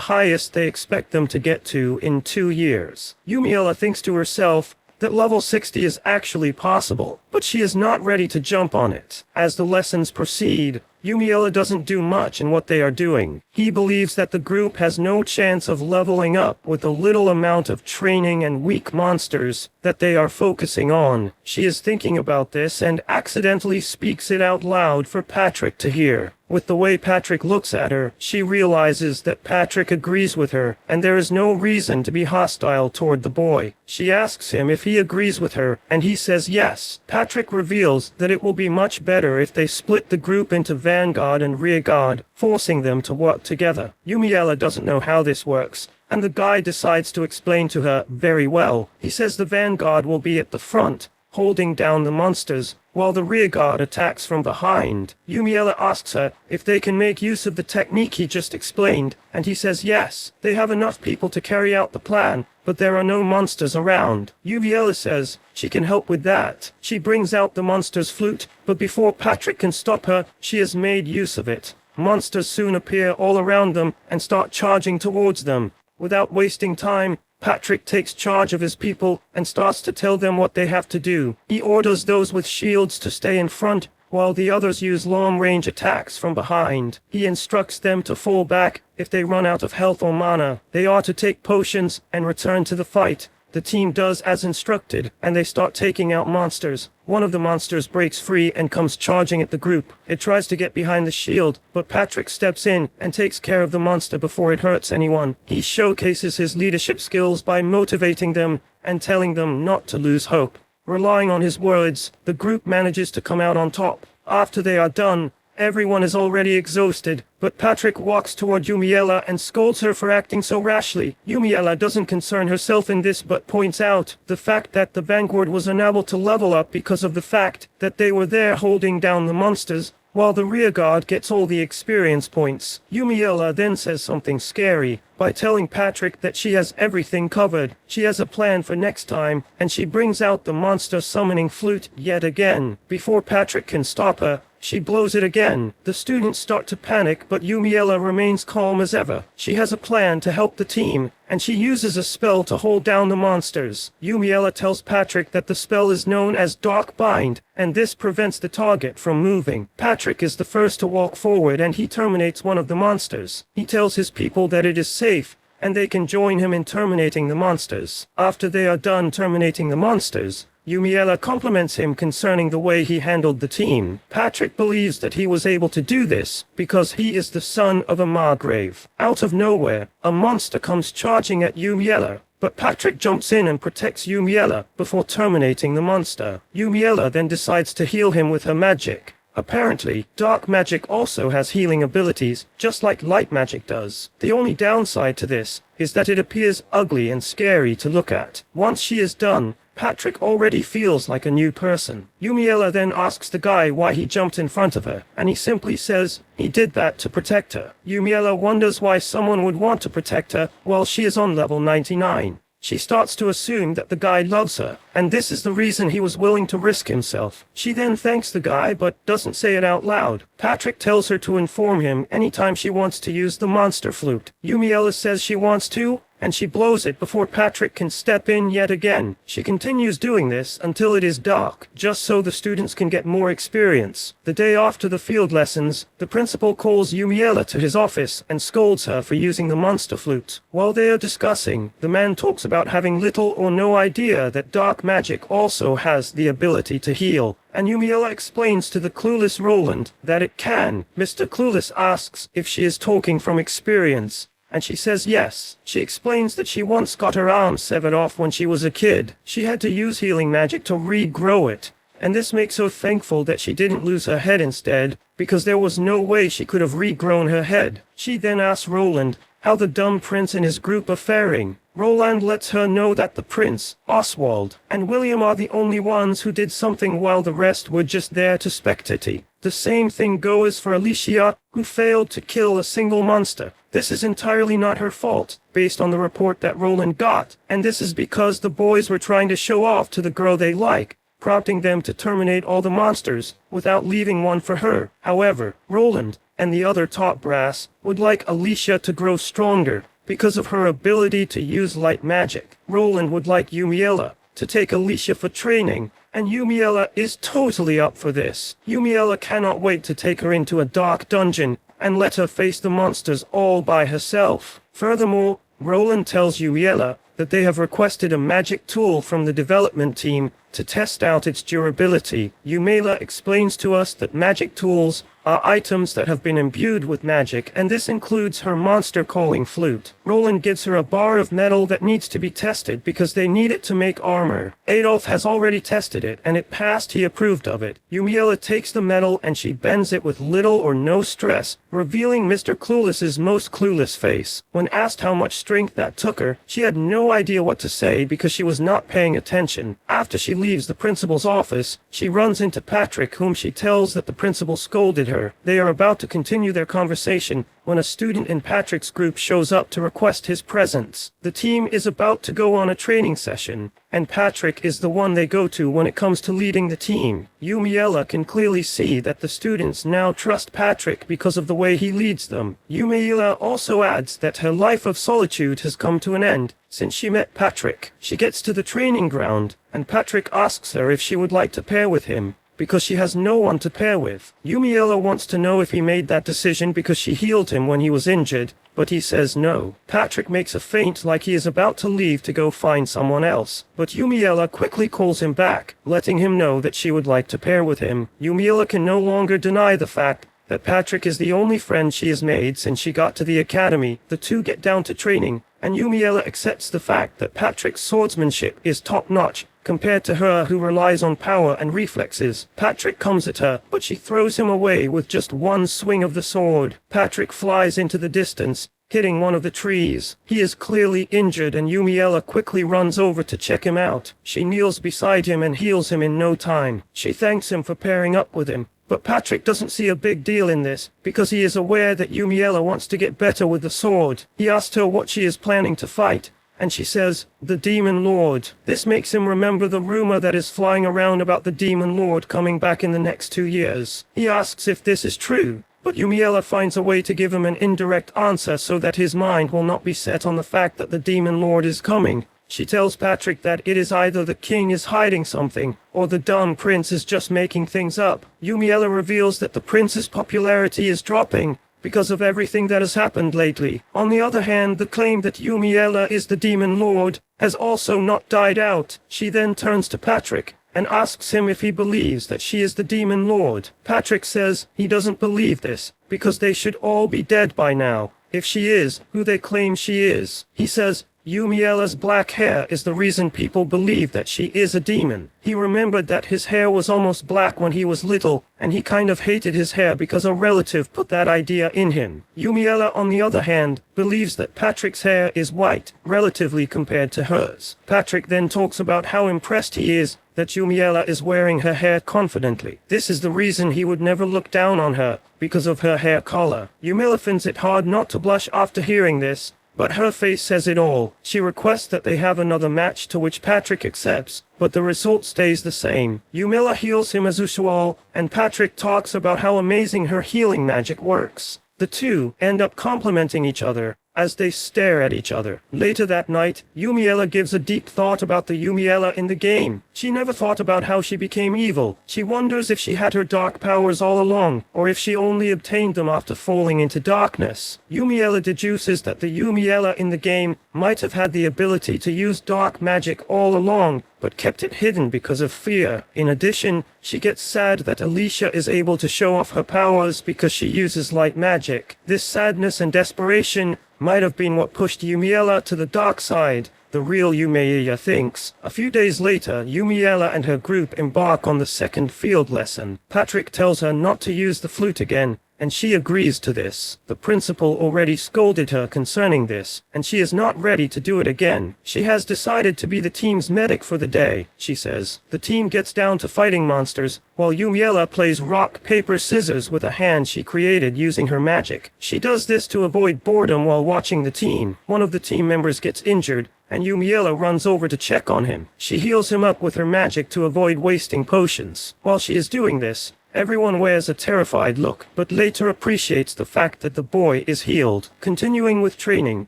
highest they expect them to get to in 2 years. Yumiella thinks to herself that level 60 is actually possible, but she is not ready to jump on it. As the lessons proceed, Yumiella doesn't do much in what they are doing. He believes that the group has no chance of leveling up with the little amount of training and weak monsters that they are focusing on. She is thinking about this and accidentally speaks it out loud for Patrick to hear. With the way Patrick looks at her, she realizes that Patrick agrees with her, and there is no reason to be hostile toward the boy. She asks him if he agrees with her, and he says yes. Patrick reveals that it will be much better if they split the group into vanguard and rearguard, forcing them to work together. Yumiella doesn't know how this works, and the guy decides to explain to her very well. He says the vanguard will be at the front, holding down the monsters, while the rearguard attacks from behind. Yumiella asks her if they can make use of the technique he just explained, and he says yes. They have enough people to carry out the plan, but there are no monsters around. Yumiella says she can help with that. She brings out the monster's flute, but before Patrick can stop her, she has made use of it. monsters soon appear all around them and start charging towards them. Without wasting time, Patrick takes charge of his people and starts to tell them what they have to do. He orders those with shields to stay in front, while the others use long-range attacks from behind. He instructs them to fall back if they run out of health or mana. They are to take potions and return to the fight. The team does as instructed, and they start taking out monsters. One of the monsters breaks free and comes charging at the group. It tries to get behind the shield, but Patrick steps in and takes care of the monster before it hurts anyone. He showcases his leadership skills by motivating them and telling them not to lose hope. Relying on his words, the group manages to come out on top. After they are done, everyone is already exhausted, but Patrick walks toward Yumiella and scolds her for acting so rashly. Yumiella doesn't concern herself in this but points out the fact that the Vanguard was unable to level up because of the fact that they were there holding down the monsters, while the rearguard gets all the experience points. Yumiella then says something scary by telling Patrick that she has everything covered. She has a plan for next time, and she brings out the monster summoning flute yet again. Before Patrick can stop her, she blows it again. The students start to panic, but Yumiella remains calm as ever. She has a plan to help the team, and she uses a spell to hold down the monsters. Yumiella tells Patrick that the spell is known as Dark Bind, and this prevents the target from moving. Patrick is the first to walk forward and he terminates one of the monsters. He tells his people that it is safe, and they can join him in terminating the monsters. After they are done terminating the monsters, Yumiella compliments him concerning the way he handled the team. Patrick believes that he was able to do this because he is the son of a Margrave. Out of nowhere, a monster comes charging at Yumiella, but Patrick jumps in and protects Yumiella before terminating the monster. Yumiella then decides to heal him with her magic. Apparently, dark magic also has healing abilities, just like light magic does. The only downside to this is that it appears ugly and scary to look at. Once she is done, Patrick already feels like a new person. Yumiella then asks the guy why he jumped in front of her, and he simply says he did that to protect her. Yumiella wonders why someone would want to protect her while she is on level 99. She starts to assume that the guy loves her, and this is the reason he was willing to risk himself. She then thanks the guy but doesn't say it out loud. Patrick tells her to inform him anytime she wants to use the monster flute. Yumiella says she wants to, and she blows it before Patrick can step in yet again. She continues doing this until it is dark, just so the students can get more experience. The day after the field lessons, the principal calls Yumiella to his office and scolds her for using the monster flute. While they are discussing, the man talks about having little or no idea that dark magic also has the ability to heal, and Yumiella explains to the clueless Roland that it can. Mr. Clueless asks if she is talking from experience, and she says yes. She explains that she once got her arm severed off when she was a kid. She had to use healing magic to regrow it, and this makes her thankful that she didn't lose her head instead, because there was no way she could have regrown her head. She then asks Roland how the dumb prince and his group are faring. Roland lets her know that the prince, Oswald, and William are the only ones who did something while the rest were just there to spectate. The same thing goes for Alicia, who failed to kill a single monster. This is entirely not her fault, based on the report that Roland got, and this is because the boys were trying to show off to the girl they like, prompting them to terminate all the monsters, without leaving one for her. However, Roland, and the other top brass, would like Alicia to grow stronger, because of her ability to use light magic. Roland would like Yumiella to take Alicia for training, and Yumiella is totally up for this. Yumiella cannot wait to take her into a dark dungeon and let her face the monsters all by herself. Furthermore, Roland tells Yumiella that they have requested a magic tool from the development team to test out its durability. Yumiella explains to us that magic tools are items that have been imbued with magic, and this includes her monster calling flute. Roland gives her a bar of metal that needs to be tested because they need it to make armor. Adolf has already tested it, and it passed. He approved of it. Yumiella takes the metal and she bends it with little or no stress, revealing Mr. Clueless's most clueless face. When asked how much strength that took her, she had no idea what to say because she was not paying attention. After she leaves the principal's office, she runs into Patrick, whom she tells that the principal scolded her. They are about to continue their conversation when a student in Patrick's group shows up to request his presence. The team is about to go on a training session, and Patrick is the one they go to when it comes to leading the team. Yumiella can clearly see that the students now trust Patrick because of the way he leads them. Yumiella also adds that her life of solitude has come to an end since she met Patrick. She gets to the training ground, and Patrick asks her if she would like to pair with him, because she has no one to pair with. Yumiella wants to know if he made that decision because she healed him when he was injured, but he says no. Patrick makes a feint like he is about to leave to go find someone else, but Yumiella quickly calls him back, letting him know that she would like to pair with him. Yumiella can no longer deny the fact that Patrick is the only friend she has made since she got to the academy. The two get down to training, and Yumiella accepts the fact that Patrick's swordsmanship is top-notch compared to her, who relies on power and reflexes. Patrick comes at her, but she throws him away with just one swing of the sword. Patrick flies into the distance, hitting one of the trees. He is clearly injured, and Yumiella quickly runs over to check him out. She kneels beside him and heals him in no time. She thanks him for pairing up with him, but Patrick doesn't see a big deal in this, because he is aware that Yumiella wants to get better with the sword. He asks her what she is planning to fight, and she says, "The Demon Lord." This makes him remember the rumor that is flying around about the Demon Lord coming back in the next 2 years. He asks if this is true, but Yumiella finds a way to give him an indirect answer so that his mind will not be set on the fact that the Demon Lord is coming. She tells Patrick that it is either the king is hiding something, or the dumb prince is just making things up. Yumiella reveals that the prince's popularity is dropping because of everything that has happened lately. On the other hand, the claim that Yumiella is the Demon Lord has also not died out. She then turns to Patrick and asks him if he believes that she is the Demon Lord. Patrick says he doesn't believe this, because they should all be dead by now, if she is who they claim she is. He says Yumiella's black hair is the reason people believe that she is a demon. He remembered that his hair was almost black when he was little, and he kind of hated his hair because a relative put that idea in him. Yumiella, on the other hand, believes that Patrick's hair is white, relatively compared to hers. Patrick then talks about how impressed he is that Yumiella is wearing her hair confidently. This is the reason he would never look down on her, because of her hair color. Yumiella finds it hard not to blush after hearing this, but her face says it all. She requests that they have another match, to which Patrick accepts, but the result stays the same. Yumiella heals him as usual, and Patrick talks about how amazing her healing magic works. The two end up complimenting each other as they stare at each other. Later that night, Yumiella gives a deep thought about the Yumiella in the game. She never thought about how she became evil. She wonders if she had her dark powers all along, or if she only obtained them after falling into darkness. Yumiella deduces that the Yumiella in the game might have had the ability to use dark magic all along, but kept it hidden because of fear. In addition, she gets sad that Alicia is able to show off her powers because she uses light magic. This sadness and desperation might have been what pushed Yumiella to the dark side, the real Yumiella thinks. A few days later, Yumiella and her group embark on the second field lesson. Patrick tells her not to use the flute again, and she agrees to this. The principal already scolded her concerning this, and she is not ready to do it again. She has decided to be the team's medic for the day, she says. The team gets down to fighting monsters, while Yumiella plays rock, paper, scissors with a hand she created using her magic. She does this to avoid boredom while watching the team. One of the team members gets injured, and Yumiella runs over to check on him. She heals him up with her magic to avoid wasting potions. While she is doing this, everyone wears a terrified look, but later appreciates the fact that the boy is healed. Continuing with training,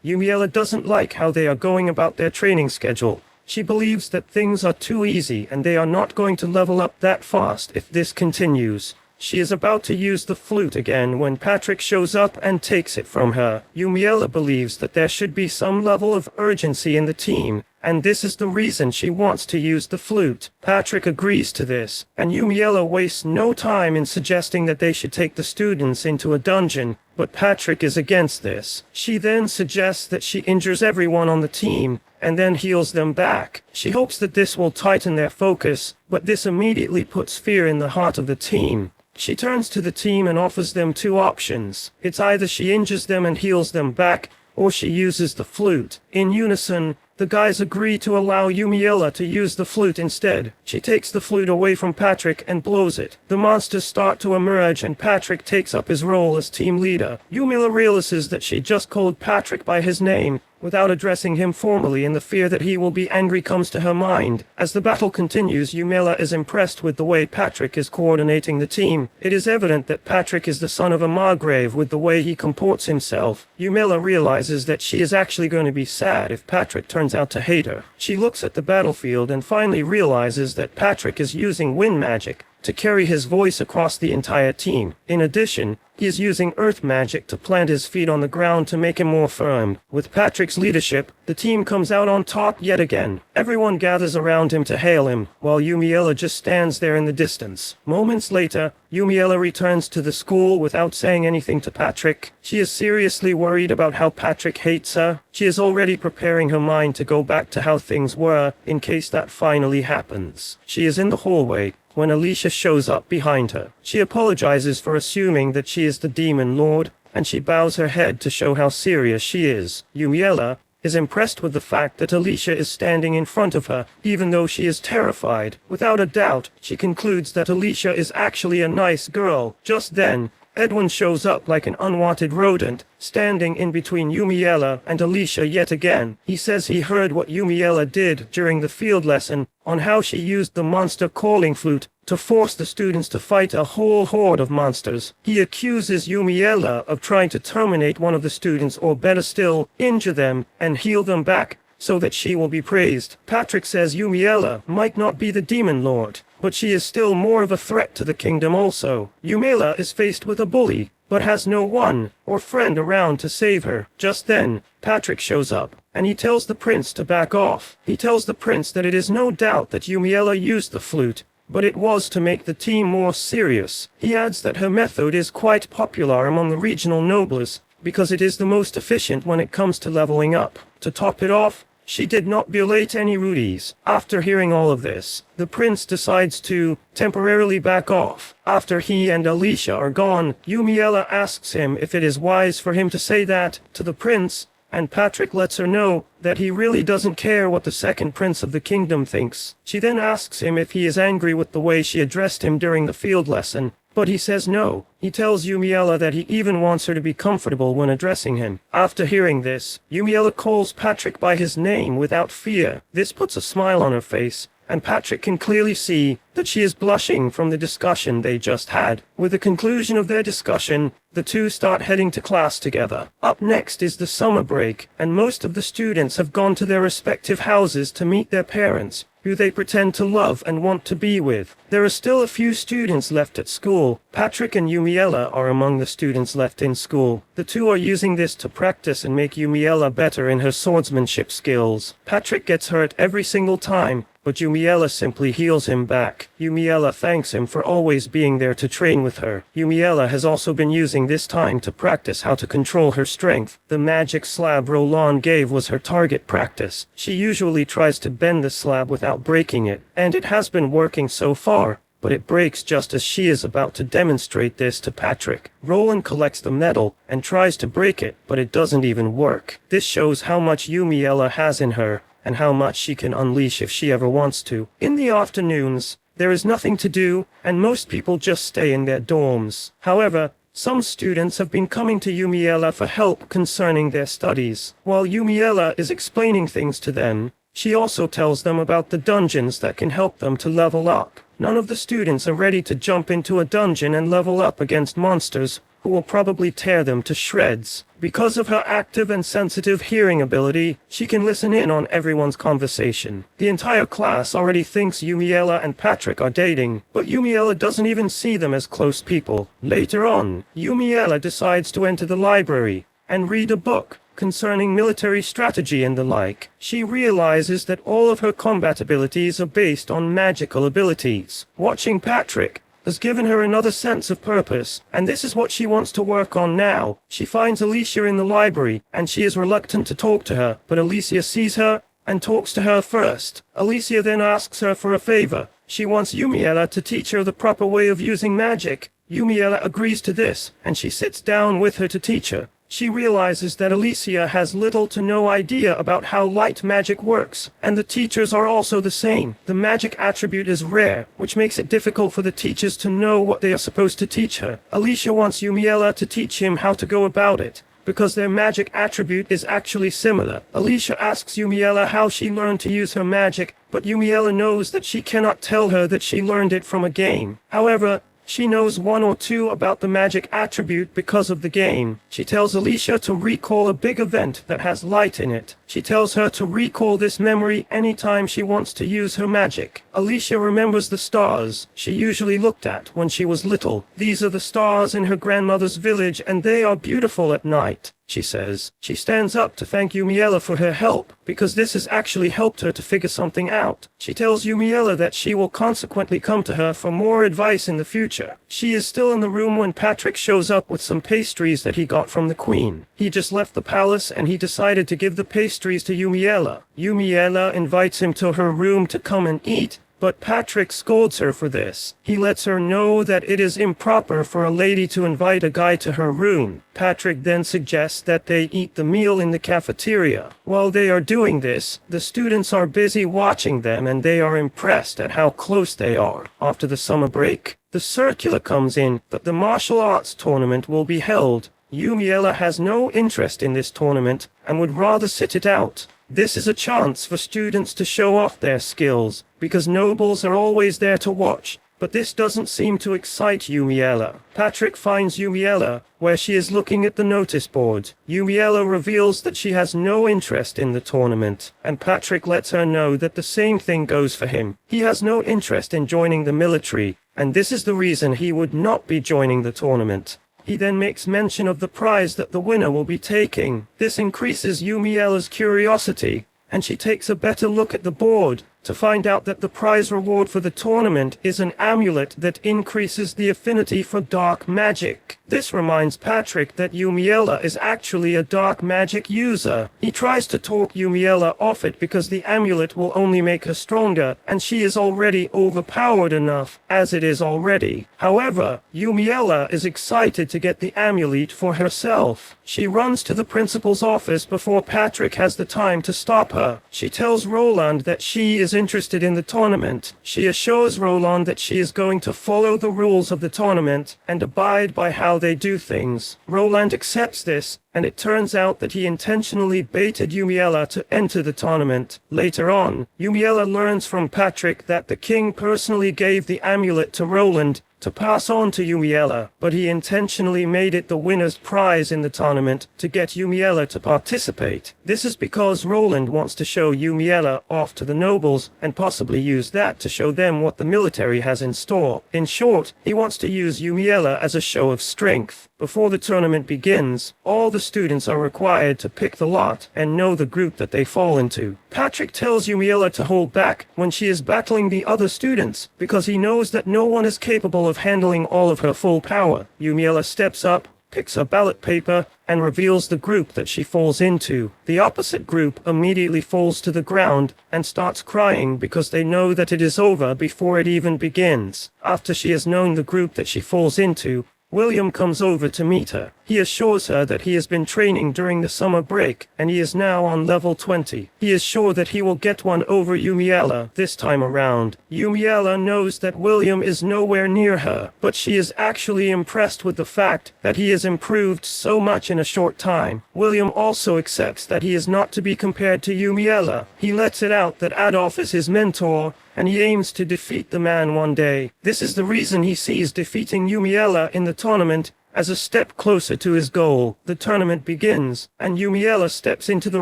Yumiella doesn't like how they are going about their training schedule. She believes that things are too easy and they are not going to level up that fast if this continues. She is about to use the flute again when Patrick shows up and takes it from her. Yumiella believes that there should be some level of urgency in the team, and this is the reason she wants to use the flute. Patrick agrees to this, and Yumiella wastes no time in suggesting that they should take the students into a dungeon, but Patrick is against this. She then suggests that she injures everyone on the team, and then heals them back. She hopes that this will tighten their focus, but this immediately puts fear in the heart of the team. She turns to the team and offers them two options. It's either she injures them and heals them back, or she uses the flute. In unison, The guys agree to allow Yumiella to use the flute instead. She takes the flute away from Patrick and blows it. The monsters start to emerge and Patrick takes up his role as team leader. Yumiella realizes that she just called Patrick by his name without addressing him formally, and the fear that he will be angry comes to her mind. As the battle continues, Yumiella is impressed with the way Patrick is coordinating the team. It is evident that Patrick is the son of a Margrave with the way he comports himself. Yumiella realizes that she is actually going to be sad if Patrick turns out to hate her. She looks at the battlefield and finally realizes that Patrick is using wind magic to carry his voice across the entire team. In addition, he is using earth magic to plant his feet on the ground to make him more firm. With Patrick's leadership, the team comes out on top yet again. Everyone gathers around him to hail him, while Yumiella just stands there in the distance. Moments later, Yumiella returns to the school without saying anything to Patrick. She is seriously worried about how Patrick hates her. She is already preparing her mind to go back to how things were, in case that finally happens. She is in the hallway when Alicia shows up behind her. She apologizes for assuming that she is the Demon Lord, and she bows her head to show how serious she is. Yumiella is impressed with the fact that Alicia is standing in front of her, even though she is terrified. Without a doubt, she concludes that Alicia is actually a nice girl. Just then, Edwin shows up like an unwanted rodent, standing in between Yumiella and Alicia yet again. He says he heard what Yumiella did during the field lesson on how she used the monster calling flute to force the students to fight a whole horde of monsters. He accuses Yumiella of trying to terminate one of the students, or better still, injure them and heal them back so that she will be praised. Patrick says Yumiella might not be the Demon Lord, but she is still more of a threat to the kingdom also. Yumiella is faced with a bully, but has no one or friend around to save her. Just then, Patrick shows up, and he tells the prince to back off. He tells the prince that it is no doubt that Yumiella used the flute, but it was to make the team more serious. He adds that her method is quite popular among the regional nobles, because it is the most efficient when it comes to leveling up. To top it off, she did not violate any rules. After hearing all of this, the prince decides to temporarily back off. After he and Alicia are gone, Yumiella asks him if it is wise for him to say that to the prince, and Patrick lets her know that he really doesn't care what the second prince of the kingdom thinks. She then asks him if he is angry with the way she addressed him during the field lesson, but he says no. He tells Yumiella that he even wants her to be comfortable when addressing him. After hearing this, Yumiella calls Patrick by his name without fear. This puts a smile on her face, and Patrick can clearly see that she is blushing from the discussion they just had. With the conclusion of their discussion, the two start heading to class together. Up next is the summer break, and most of the students have gone to their respective houses to meet their parents, who they pretend to love and want to be with. There are still a few students left at school. Patrick and Yumiella are among the students left in school. The two are using this to practice and make Yumiella better in her swordsmanship skills. Patrick gets hurt every single time, but Yumiella simply heals him back. Yumiella thanks him for always being there to train with her. Yumiella has also been using this time to practice how to control her strength. The magic slab Roland gave was her target practice. She usually tries to bend the slab without breaking it, and it has been working so far, but it breaks just as she is about to demonstrate this to Patrick. Roland collects the metal and tries to break it, but it doesn't even work. This shows how much Yumiella has in her, and how much she can unleash if she ever wants to. In the afternoons, there is nothing to do, and most people just stay in their dorms. However, some students have been coming to Yumiella for help concerning their studies. While Yumiella is explaining things to them, she also tells them about the dungeons that can help them to level up. None of the students are ready to jump into a dungeon and level up against monsters who will probably tear them to shreds. Because of her active and sensitive hearing ability, she can listen in on everyone's conversation. The entire class already thinks Yumiella and Patrick are dating, but Yumiella doesn't even see them as close people. Later on, Yumiella decides to enter the library and read a book concerning military strategy and the like. She realizes that all of her combat abilities are based on magical abilities. Watching Patrick has given her another sense of purpose, and this is what she wants to work on now. She finds Alicia in the library, and she is reluctant to talk to her, but Alicia sees her and talks to her first. Alicia then asks her for a favor. She wants Yumiella to teach her the proper way of using magic. Yumiella agrees to this, and she sits down with her to teach her. she realizes that Alicia has little to no idea about how light magic works, and the teachers are also the same. The magic attribute is rare, which makes it difficult for the teachers to know what they are supposed to teach her. Alicia wants Yumiella to teach him how to go about it, because their magic attribute is actually similar. Alicia asks Yumiella how she learned to use her magic, but Yumiella knows that she cannot tell her that she learned it from a game. However, she knows one or two about the magic attribute because of the game. She tells Alicia to recall a big event that has light in it. She tells her to recall this memory anytime she wants to use her magic. Alicia remembers the stars she usually looked at when she was little. These are the stars in her grandmother's village, and they are beautiful at night, she says. She stands up to thank Yumiella for her help, because this has actually helped her to figure something out. She tells Yumiella that she will consequently come to her for more advice in the future. She is still in the room when Patrick shows up with some pastries that he got from the queen. He just left the palace and he decided to give the pastries to Yumiella. Yumiella invites him to her room to come and eat, but Patrick scolds her for this. He lets her know that it is improper for a lady to invite a guy to her room. Patrick then suggests that they eat the meal in the cafeteria. While they are doing this, the students are busy watching them and they are impressed at how close they are. After the summer break, the circular comes in that the martial arts tournament will be held. Yumiella has no interest in this tournament and would rather sit it out. This is a chance for students to show off their skills, because nobles are always there to watch, but this doesn't seem to excite Yumiella. Patrick finds Yumiella where she is looking at the notice board. Yumiella reveals that she has no interest in the tournament, and Patrick lets her know that the same thing goes for him. He has no interest in joining the military, and this is the reason he would not be joining the tournament. He then makes mention of the prize that the winner will be taking. This increases Yumiella's curiosity, and she takes a better look at the board to find out that the prize reward for the tournament is an amulet that increases the affinity for dark magic. This reminds Patrick that Yumiella is actually a dark magic user. He tries to talk Yumiella off it because the amulet will only make her stronger, and she is already overpowered enough as it is already. However, Yumiella is excited to get the amulet for herself. She runs to the principal's office before Patrick has the time to stop her. She tells Roland that she is interested in the tournament. She assures Roland that she is going to follow the rules of the tournament and abide by how they do things. Roland accepts this, and it turns out that he intentionally baited Yumiella to enter the tournament. Later on, Yumiella learns from Patrick that the king personally gave the amulet to Roland to pass on to Yumiella, but he intentionally made it the winner's prize in the tournament to get Yumiella to participate. This is because Roland wants to show Yumiella off to the nobles and possibly use that to show them what the military has in store. In short, he wants to use Yumiella as a show of strength. Before the tournament begins, all the students are required to pick the lot and know the group that they fall into. Patrick tells Yumiella to hold back when she is battling the other students, because he knows that no one is capable of handling all of her full power. Yumiella steps up, picks her ballot paper, and reveals the group that she falls into. The opposite group immediately falls to the ground and starts crying because they know that it is over before it even begins. After she has known the group that she falls into, William comes over to meet her. He assures her that he has been training during the summer break, and he is now on level 20. He is sure that he will get one over Yumiella this time around. Yumiella knows that William is nowhere near her, but she is actually impressed with the fact that he has improved so much in a short time. William also accepts that he is not to be compared to Yumiella. He lets it out that Adolf is his mentor, and he aims to defeat the man one day. This is the reason he sees defeating Yumiella in the tournament as a step closer to his goal. The tournament begins, and Yumiella steps into the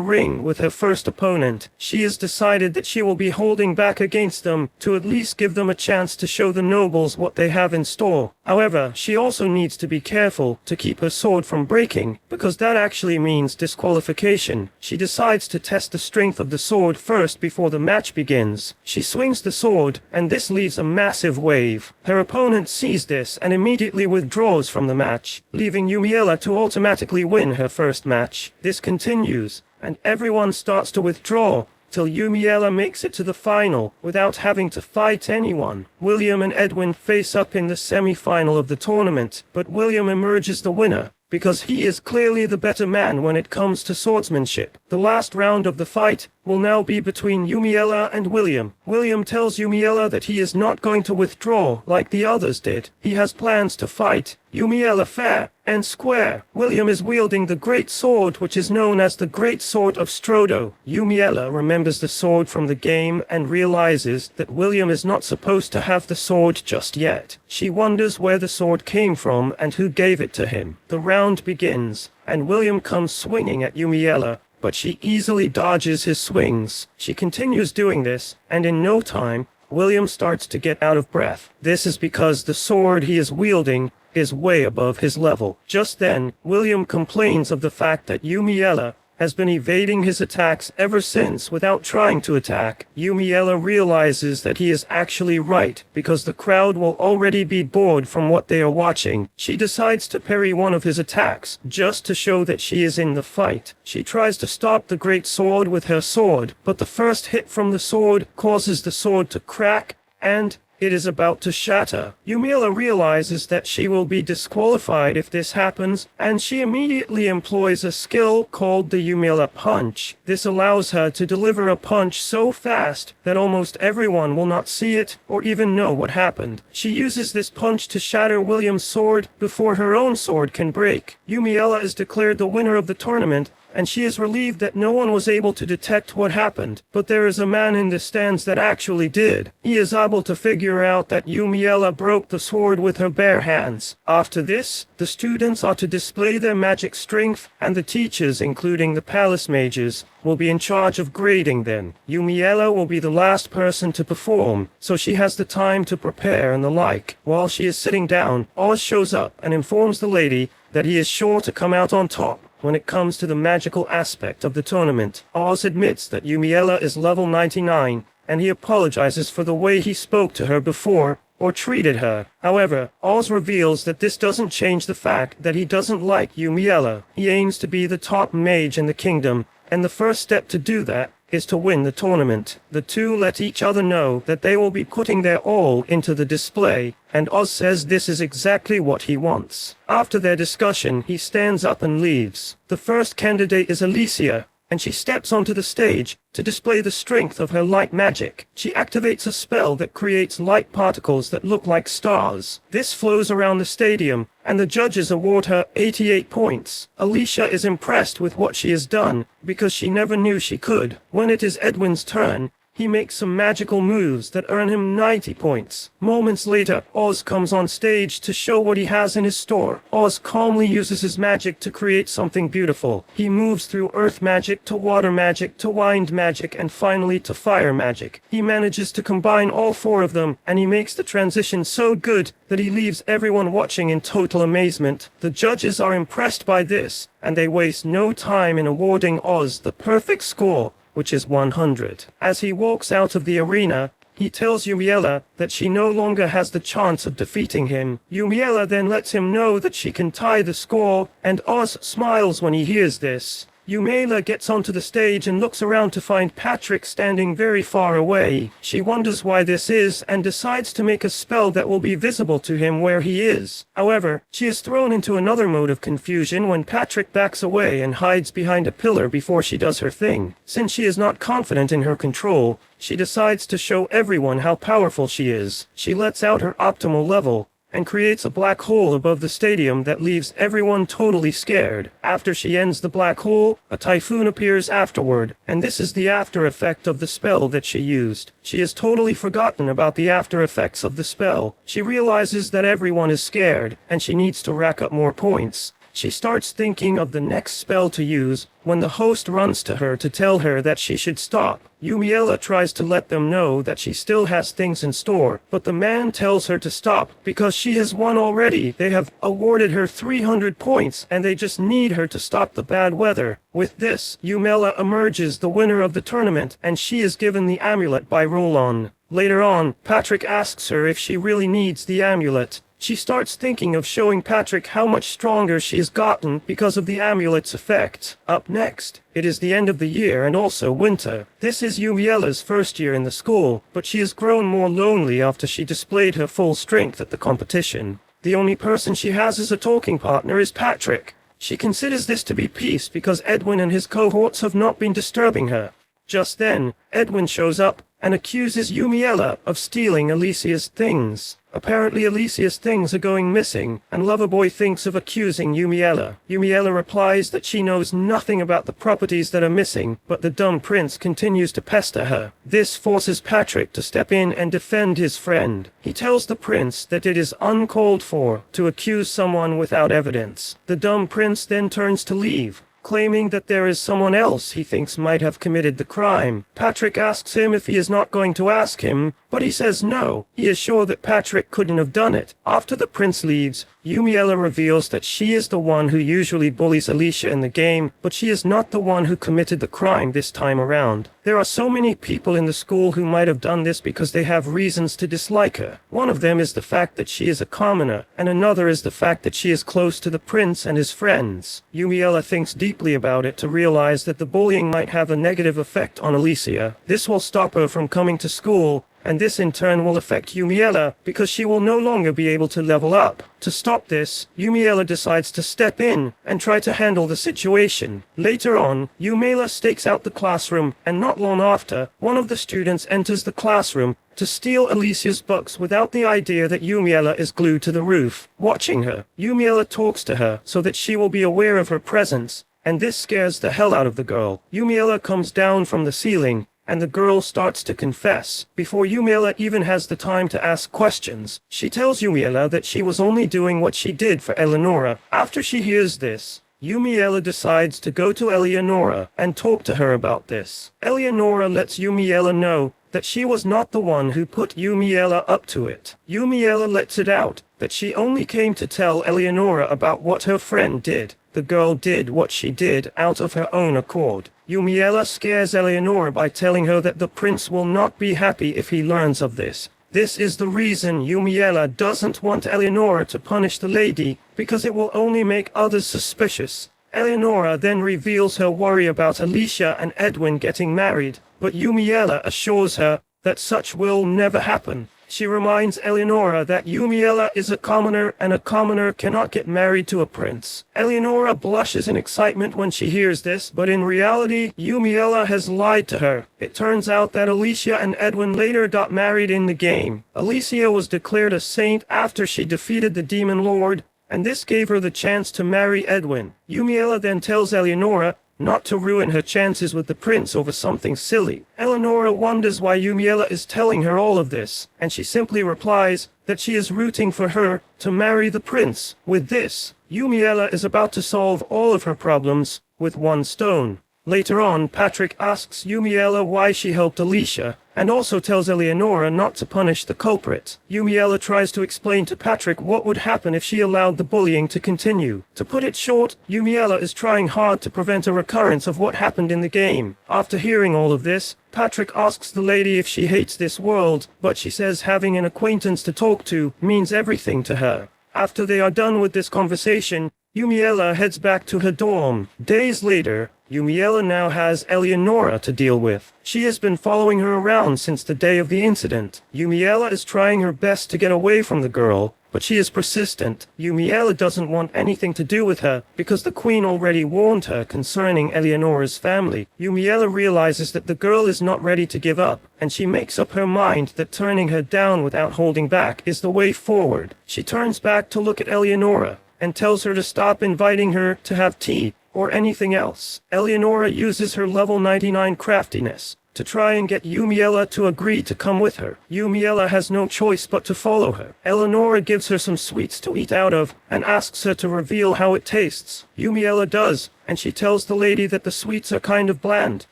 ring with her first opponent. She has decided that she will be holding back against them to at least give them a chance to show the nobles what they have in store. However, she also needs to be careful to keep her sword from breaking, because that actually means disqualification. She decides to test the strength of the sword first before the match begins. She swings the sword, and this leaves a massive wave. Her opponent sees this and immediately withdraws from the match, leaving Yumiella to automatically win her first match. This continues, and everyone starts to withdraw, till Yumiella makes it to the final without having to fight anyone. William and Edwin face up in the semi-final of the tournament, but William emerges the winner. because he is clearly the better man when it comes to swordsmanship. The last round of the fight will now be between Yumiella and William. William tells Yumiella that he is not going to withdraw like the others did. He has plans to fight Yumiella fair and square. William is wielding the great sword, which is known as the Great Sword of Strodo. Yumiella remembers the sword from the game and realizes that William is not supposed to have the sword just yet. She wonders where the sword came from and who gave it to him. The round begins, and William comes swinging at Yumiella, but she easily dodges his swings. She continues doing this, and in no time, William starts to get out of breath. This is because the sword he is wielding is way above his level. Just then, William complains of the fact that Yumiella has been evading his attacks ever since without trying to attack. Yumiella realizes that he is actually right, because the crowd will already be bored from what they are watching. She decides to parry one of his attacks, just to show that she is in the fight. She tries to stop the great sword with her sword, but the first hit from the sword causes the sword to crack, and it is about to shatter. Yumiella realizes that she will be disqualified if this happens, and she immediately employs a skill called the Yumiella Punch. This allows her to deliver a punch so fast that almost everyone will not see it or even know what happened. She uses this punch to shatter William's sword before her own sword can break. Yumiella is declared the winner of the tournament, and she is relieved that no one was able to detect what happened. But there is a man in the stands that actually did. He is able to figure out that Yumiella broke the sword with her bare hands. After this, the students are to display their magic strength, and the teachers, including the palace mages, will be in charge of grading them. Yumiella will be the last person to perform, so she has the time to prepare and the like. While she is sitting down, Oz shows up and informs the lady that he is sure to come out on top when it comes to the magical aspect of the tournament. Oz admits that Yumiella is level 99, and he apologizes for the way he spoke to her before, or treated her. However, Oz reveals that this doesn't change the fact that he doesn't like Yumiella. He aims to be the top mage in the kingdom, and the first step to do that is to win the tournament. The two let each other know that they will be putting their all into the display, and Oz says this is exactly what he wants. After their discussion, he stands up and leaves. The first candidate is Alicia, and she steps onto the stage to display the strength of her light magic. She activates a spell that creates light particles that look like stars. This flows around the stadium, and the judges award her 88 points. Alicia is impressed with what she has done, because she never knew she could. When it is Edwin's turn, he makes some magical moves that earn him 90 points. Moments later, Oz comes on stage to show what he has in his store. Oz calmly uses his magic to create something beautiful. He moves through earth magic to water magic to wind magic and finally to fire magic. He manages to combine all four of them, and he makes the transition so good that he leaves everyone watching in total amazement. The judges are impressed by this, and they waste no time in awarding Oz the perfect score, which is 100. As he walks out of the arena, he tells Yumiella that she no longer has the chance of defeating him. Yumiella then lets him know that she can tie the score, and Oz smiles when he hears this. Yumiella gets onto the stage and looks around to find Patrick standing very far away. She wonders why this is and decides to make a spell that will be visible to him where he is. However, she is thrown into another mode of confusion when Patrick backs away and hides behind a pillar before she does her thing. Since she is not confident in her control, she decides to show everyone how powerful she is. She lets out her optimal level and creates a black hole above the stadium that leaves everyone totally scared. After she ends the black hole, a typhoon appears afterward, and this is the after effect of the spell that she used. She has totally forgotten about the after effects of the spell. She realizes that everyone is scared, and she needs to rack up more points. She starts thinking of the next spell to use when the host runs to her to tell her that she should stop. Yumiella tries to let them know that she still has things in store, but the man tells her to stop because she has won already. They have awarded her 300 points, and they just need her to stop the bad weather. With this, Yumiella emerges the winner of the tournament, and she is given the amulet by Roland. Later on, Patrick asks her if she really needs the amulet. She starts thinking of showing Patrick how much stronger she has gotten because of the amulet's effect. Up next, it is the end of the year and also winter. This is Yumiella's first year in the school, but she has grown more lonely after she displayed her full strength at the competition. The only person she has as a talking partner is Patrick, She considers this to be peace because Edwin and his cohorts have not been disturbing her. Just then, Edwin shows up and accuses Yumiella of stealing Alicia's things. Apparently Alicia's things are going missing, and Loverboy thinks of accusing Yumiella. Yumiella replies that she knows nothing about the properties that are missing, but the dumb prince continues to pester her. This forces Patrick to step in and defend his friend. He tells the prince that it is uncalled for to accuse someone without evidence. The dumb prince then turns to leave, claiming that there is someone else he thinks might have committed the crime. Patrick asks him if he is not going to ask him, but he says no. He is sure that Patrick couldn't have done it. After the prince leaves, Yumiella reveals that she is the one who usually bullies Alicia in the game, but she is not the one who committed the crime this time around. There are so many people in the school who might have done this because they have reasons to dislike her. One of them is the fact that she is a commoner, and another is the fact that she is close to the prince and his friends. Yumiella thinks deeply about it to realize that the bullying might have a negative effect on Alicia. This will stop her from coming to school, and this in turn will affect Yumiella because she will no longer be able to level up. To stop this, Yumiella decides to step in and try to handle the situation. Later on, Yumiella stakes out the classroom, and not long after, one of the students enters the classroom to steal Alicia's books without the idea that Yumiella is glued to the roof, watching her. Yumiella talks to her so that she will be aware of her presence, and this scares the hell out of the girl. Yumiella comes down from the ceiling, and the girl starts to confess. Before Yumiella even has the time to ask questions, she tells Yumiella that she was only doing what she did for Eleonora. After she hears this, Yumiella decides to go to Eleonora and talk to her about this. Eleonora lets Yumiella know that she was not the one who put Yumiella up to it. Yumiella lets it out that she only came to tell Eleonora about what her friend did. The girl did what she did out of her own accord. Yumiella scares Eleonora by telling her that the prince will not be happy if he learns of this. This is the reason Yumiella doesn't want Eleonora to punish the lady, because it will only make others suspicious. Eleonora then reveals her worry about Alicia and Edwin getting married, but Yumiella assures her that such will never happen. She reminds Eleonora that Yumiella is a commoner and a commoner cannot get married to a prince. Eleonora blushes in excitement when she hears this, but in reality, Yumiella has lied to her. It turns out that Alicia and Edwin later got married in the game. Alicia was declared a saint after she defeated the Demon Lord, and this gave her the chance to marry Edwin. Yumiella then tells Eleonora not to ruin her chances with the prince over something silly. Eleonora wonders why Yumiella is telling her all of this, and she simply replies that she is rooting for her to marry the prince. With this, Yumiella is about to solve all of her problems with one stone. Later on, Patrick asks Yumiella why she helped Alicia, and also tells Eleonora not to punish the culprit. Yumiella tries to explain to Patrick what would happen if she allowed the bullying to continue. To put it short, Yumiella is trying hard to prevent a recurrence of what happened in the game. After hearing all of this, Patrick asks the lady if she hates this world, but she says having an acquaintance to talk to means everything to her. After they are done with this conversation, Yumiella heads back to her dorm. Days later, Yumiella now has Eleonora to deal with. She has been following her around since the day of the incident. Yumiella is trying her best to get away from the girl, but she is persistent. Yumiella doesn't want anything to do with her because the queen already warned her concerning Eleonora's family. Yumiella realizes that the girl is not ready to give up, and she makes up her mind that turning her down without holding back is the way forward. She turns back to look at Eleonora and tells her to stop inviting her to have tea or anything else. Eleonora uses her level 99 craftiness to try and get Yumiella to agree to come with her. Yumiella has no choice but to follow her. Eleonora gives her some sweets to eat out of and asks her to reveal how it tastes. Yumiella does, and she tells the lady that the sweets are kind of bland.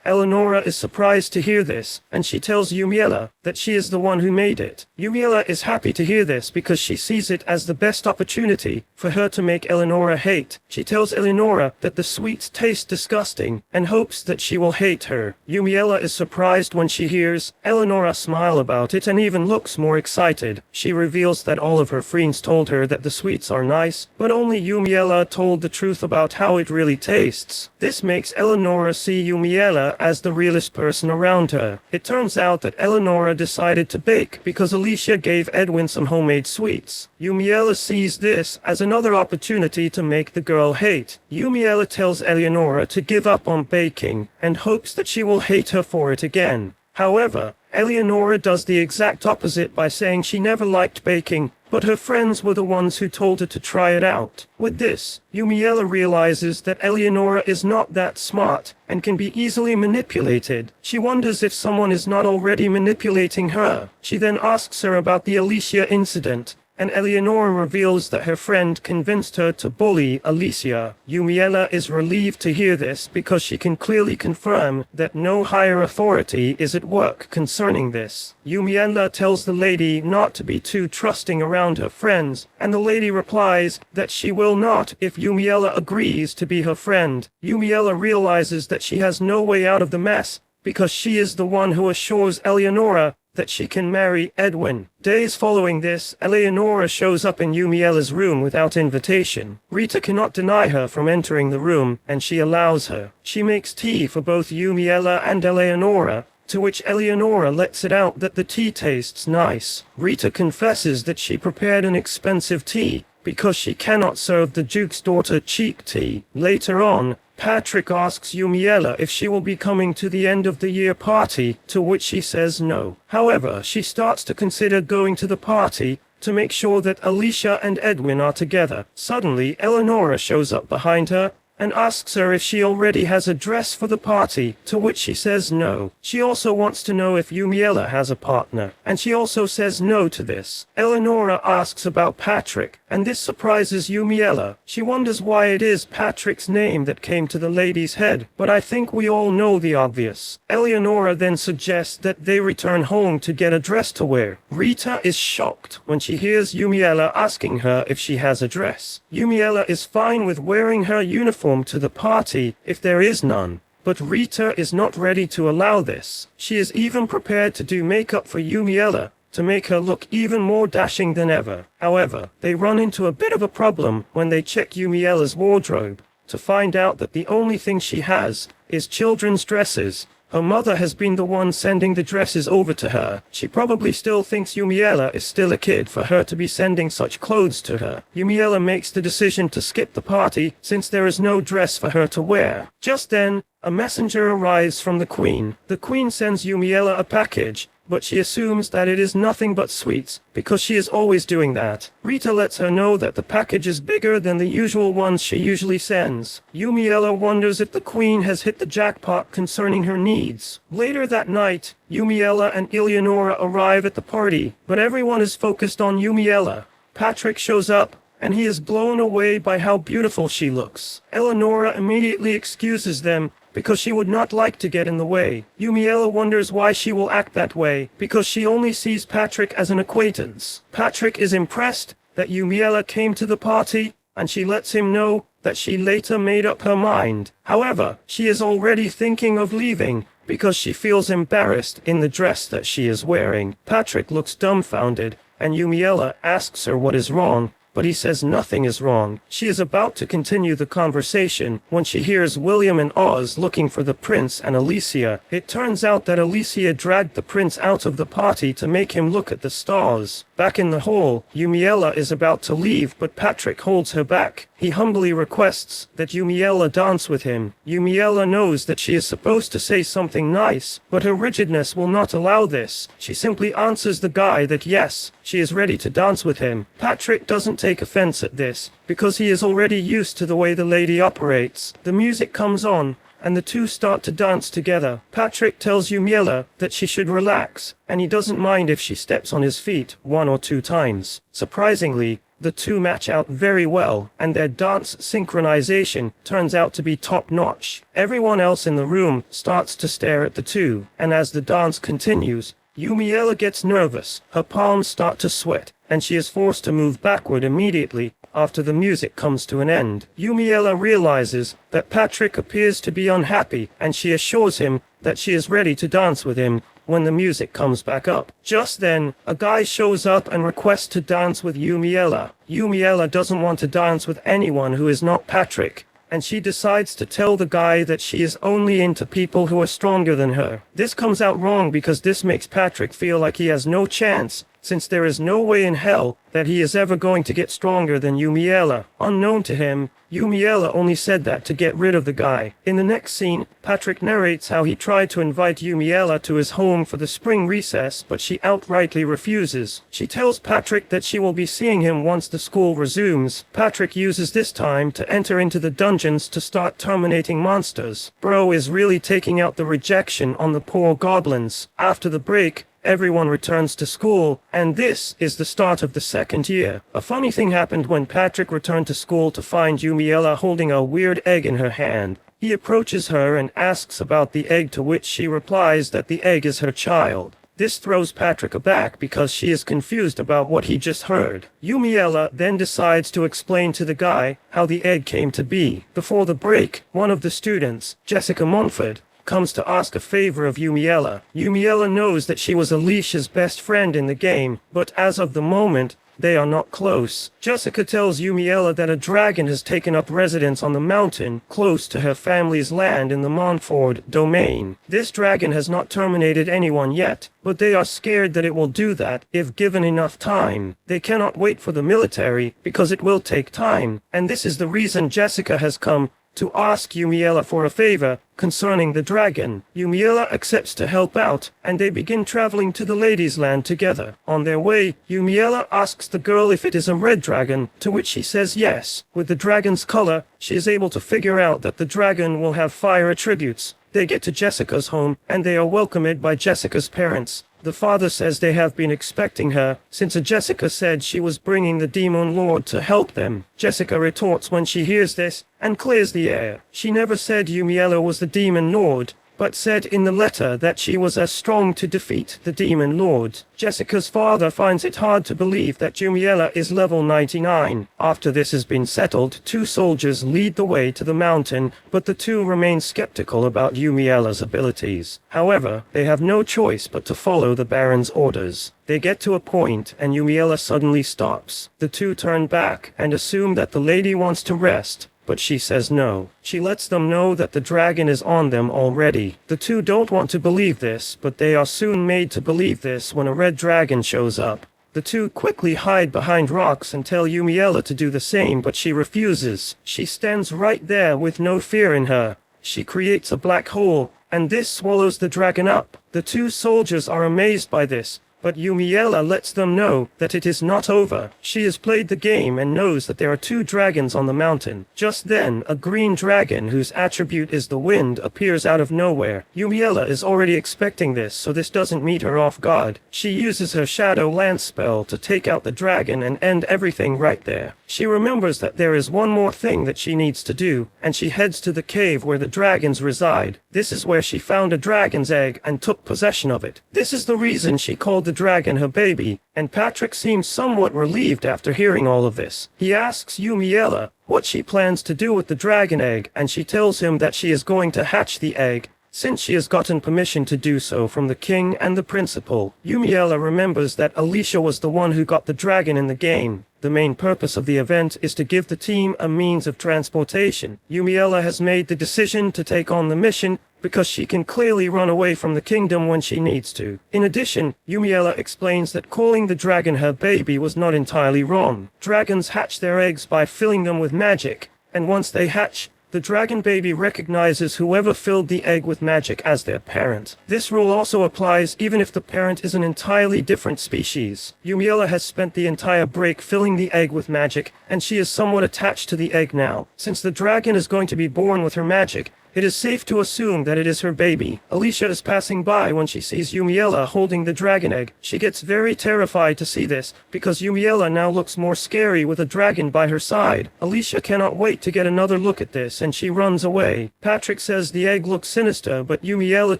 Eleonora is surprised to hear this, and she tells Yumiella that she is the one who made it. Yumiella is happy to hear this because she sees it as the best opportunity for her to make Eleonora hate. She tells Eleonora that the sweets taste disgusting and hopes that she will hate her. Yumiella is surprised when she hears Eleonora smile about it and even looks more excited. She reveals that all of her friends told her that the sweets are nice, but only Yumiella told the truth about how it really tastes. tastes. This makes Eleonora see Yumiella as the realest person around her. It turns out that Eleonora decided to bake because Alicia gave Edwin some homemade sweets. Yumiella sees this as another opportunity to make the girl hate. Yumiella tells Eleonora to give up on baking and hopes that she will hate her for it again. However, Eleonora does the exact opposite by saying she never liked baking, but her friends were the ones who told her to try it out. With this, Yumiella realizes that Eleonora is not that smart and can be easily manipulated. She wonders if someone is not already manipulating her. She then asks her about the Alicia incident, and Eleonora reveals that her friend convinced her to bully Alicia. Yumiella is relieved to hear this because she can clearly confirm that no higher authority is at work concerning this. Yumiella tells the lady not to be too trusting around her friends, and the lady replies that she will not if Yumiella agrees to be her friend. Yumiella realizes that she has no way out of the mess because she is the one who assures Eleonora that she can marry Edwin. Days following this, Eleonora shows up in Yumiella's room without invitation. Rita cannot deny her from entering the room, and she allows her. She makes tea for both Yumiella and Eleonora, to which Eleonora lets it out that the tea tastes nice. Rita confesses that she prepared an expensive tea because she cannot serve the Duke's daughter cheap tea. Later on, Patrick asks Yumiella if she will be coming to the end of the year party, to which she says no. However, she starts to consider going to the party to make sure that Alicia and Edwin are together. Suddenly, Eleonora shows up behind her and asks her if she already has a dress for the party, to which she says no. She also wants to know if Yumiella has a partner, and she also says no to this. Eleonora asks about Patrick, and this surprises Yumiella. She wonders why it is Patrick's name that came to the lady's head, but I think we all know the obvious. Eleonora then suggests that they return home to get a dress to wear. Rita is shocked when she hears Yumiella asking her if she has a dress. Yumiella is fine with wearing her uniform to the party if there is none, but Rita is not ready to allow this. She is even prepared to do makeup for Yumiella to make her look even more dashing than ever. However, they run into a bit of a problem when they check Yumiella's wardrobe to find out that the only thing she has is children's dresses. Her mother has been the one sending the dresses over to her. She probably still thinks Yumiella is still a kid for her to be sending such clothes to her. Yumiella makes the decision to skip the party since there is no dress for her to wear. Just then, a messenger arrives from the Queen. The Queen sends Yumiella a package, but she assumes that it is nothing but sweets, because she is always doing that. Rita lets her know that the package is bigger than the usual ones she usually sends. Yumiella wonders if the Queen has hit the jackpot concerning her needs. Later that night, Yumiella and Eleonora arrive at the party, but everyone is focused on Yumiella. Patrick shows up, and he is blown away by how beautiful she looks. Eleonora immediately excuses them, because she would not like to get in the way. Yumiella wonders why she will act that way, because she only sees Patrick as an acquaintance. Patrick is impressed that Yumiella came to the party, and she lets him know that she later made up her mind. However, she is already thinking of leaving, because she feels embarrassed in the dress that she is wearing. Patrick looks dumbfounded, and Yumiella asks her what is wrong, but he says nothing is wrong. She is about to continue the conversation when she hears William and Oz looking for the prince and Alicia. It turns out that Alicia dragged the prince out of the party to make him look at the stars. Back in the hall, Yumiella is about to leave, but Patrick holds her back. He humbly requests that Yumiella dance with him. Yumiella knows that she is supposed to say something nice, but her rigidness will not allow this. She simply answers the guy that yes, she is ready to dance with him. Patrick doesn't take offense at this, because he is already used to the way the lady operates. The music comes on, and the two start to dance together. Patrick tells Yumiella that she should relax, and he doesn't mind if she steps on his feet 1 or 2 times. Surprisingly, the two match out very well, and their dance synchronization turns out to be top-notch. Everyone else in the room starts to stare at the two, and as the dance continues, Yumiella gets nervous, her palms start to sweat, and she is forced to move backward immediately after the music comes to an end. Yumiella realizes that Patrick appears to be unhappy, and she assures him that she is ready to dance with him when the music comes back up. Just then, a guy shows up and requests to dance with Yumiella. Yumiella doesn't want to dance with anyone who is not Patrick, and she decides to tell the guy that she is only into people who are stronger than her. This comes out wrong because this makes Patrick feel like he has no chance, since there is no way in hell that he is ever going to get stronger than Yumiella. Unknown to him, Yumiella only said that to get rid of the guy. In the next scene, Patrick narrates how he tried to invite Yumiella to his home for the spring recess, but she outrightly refuses. She tells Patrick that she will be seeing him once the school resumes. Patrick uses this time to enter into the dungeons to start terminating monsters. Bro is really taking out the rejection on the poor goblins. After the break, everyone returns to school, and this is the start of the second year. A funny thing happened when Patrick returned to school to find Yumiella holding a weird egg in her hand. He approaches her and asks about the egg, to which she replies that the egg is her child. This throws Patrick aback because she is confused about what he just heard. Yumiella then decides to explain to the guy how the egg came to be. Before the break, one of the students, Jessica Montford, comes to ask a favor of Yumiella. Yumiella knows that she was Alicia's best friend in the game, but as of the moment, they are not close. Jessica tells Yumiella that a dragon has taken up residence on the mountain close to her family's land in the Montford domain. This dragon has not terminated anyone yet, but they are scared that it will do that if given enough time. They cannot wait for the military because it will take time, and this is the reason Jessica has come to ask Yumiella for a favor concerning the dragon. Yumiella accepts to help out, and they begin traveling to the ladies' land together. On their way, Yumiella asks the girl if it is a red dragon, to which she says yes. With the dragon's color, she is able to figure out that the dragon will have fire attributes. They get to Jessica's home, and they are welcomed by Jessica's parents. The father says they have been expecting her, since Jessica said she was bringing the Demon Lord to help them. Jessica retorts when she hears this, and clears the air. She never said Yumiella was the Demon Lord, but said in the letter that she was as strong to defeat the Demon Lord. Jessica's father finds it hard to believe that Yumiella is level 99. After this has been settled, two soldiers lead the way to the mountain, but the two remain skeptical about Yumiella's abilities. However, they have no choice but to follow the Baron's orders. They get to a point, and Yumiella suddenly stops. The two turn back, and assume that the lady wants to rest, but she says no. She lets them know that the dragon is on them already. The two don't want to believe this, but they are soon made to believe this when a red dragon shows up. The two quickly hide behind rocks and tell Yumiella to do the same, but she refuses. She stands right there with no fear in her. She creates a black hole, and this swallows the dragon up. The two soldiers are amazed by this, but Yumiella lets them know that it is not over. She has played the game and knows that there are two dragons on the mountain. Just then, a green dragon whose attribute is the wind appears out of nowhere. Yumiella is already expecting this, so this doesn't meet her off guard. She uses her Shadow Lance spell to take out the dragon and end everything right there. She remembers that there is one more thing that she needs to do, and she heads to the cave where the dragons reside. This is where she found a dragon's egg and took possession of it. This is the reason she called the dragon her baby, and Patrick seems somewhat relieved after hearing all of this. He asks Yumiella what she plans to do with the dragon egg, and she tells him that she is going to hatch the egg, since she has gotten permission to do so from the king and the principal. Yumiella remembers that Alicia was the one who got the dragon in the game. The main purpose of the event is to give the team a means of transportation. Yumiella has made the decision to take on the mission because she can clearly run away from the kingdom when she needs to. In addition, Yumiella explains that calling the dragon her baby was not entirely wrong. Dragons hatch their eggs by filling them with magic, and once they hatch, the dragon baby recognizes whoever filled the egg with magic as their parent. This rule also applies even if the parent is an entirely different species. Yumiella has spent the entire break filling the egg with magic, and she is somewhat attached to the egg now. Since the dragon is going to be born with her magic, it is safe to assume that it is her baby. Alicia is passing by when she sees Yumiella holding the dragon egg. She gets very terrified to see this, because Yumiella now looks more scary with a dragon by her side. Alicia cannot wait to get another look at this, and she runs away. Patrick says the egg looks sinister, but Yumiella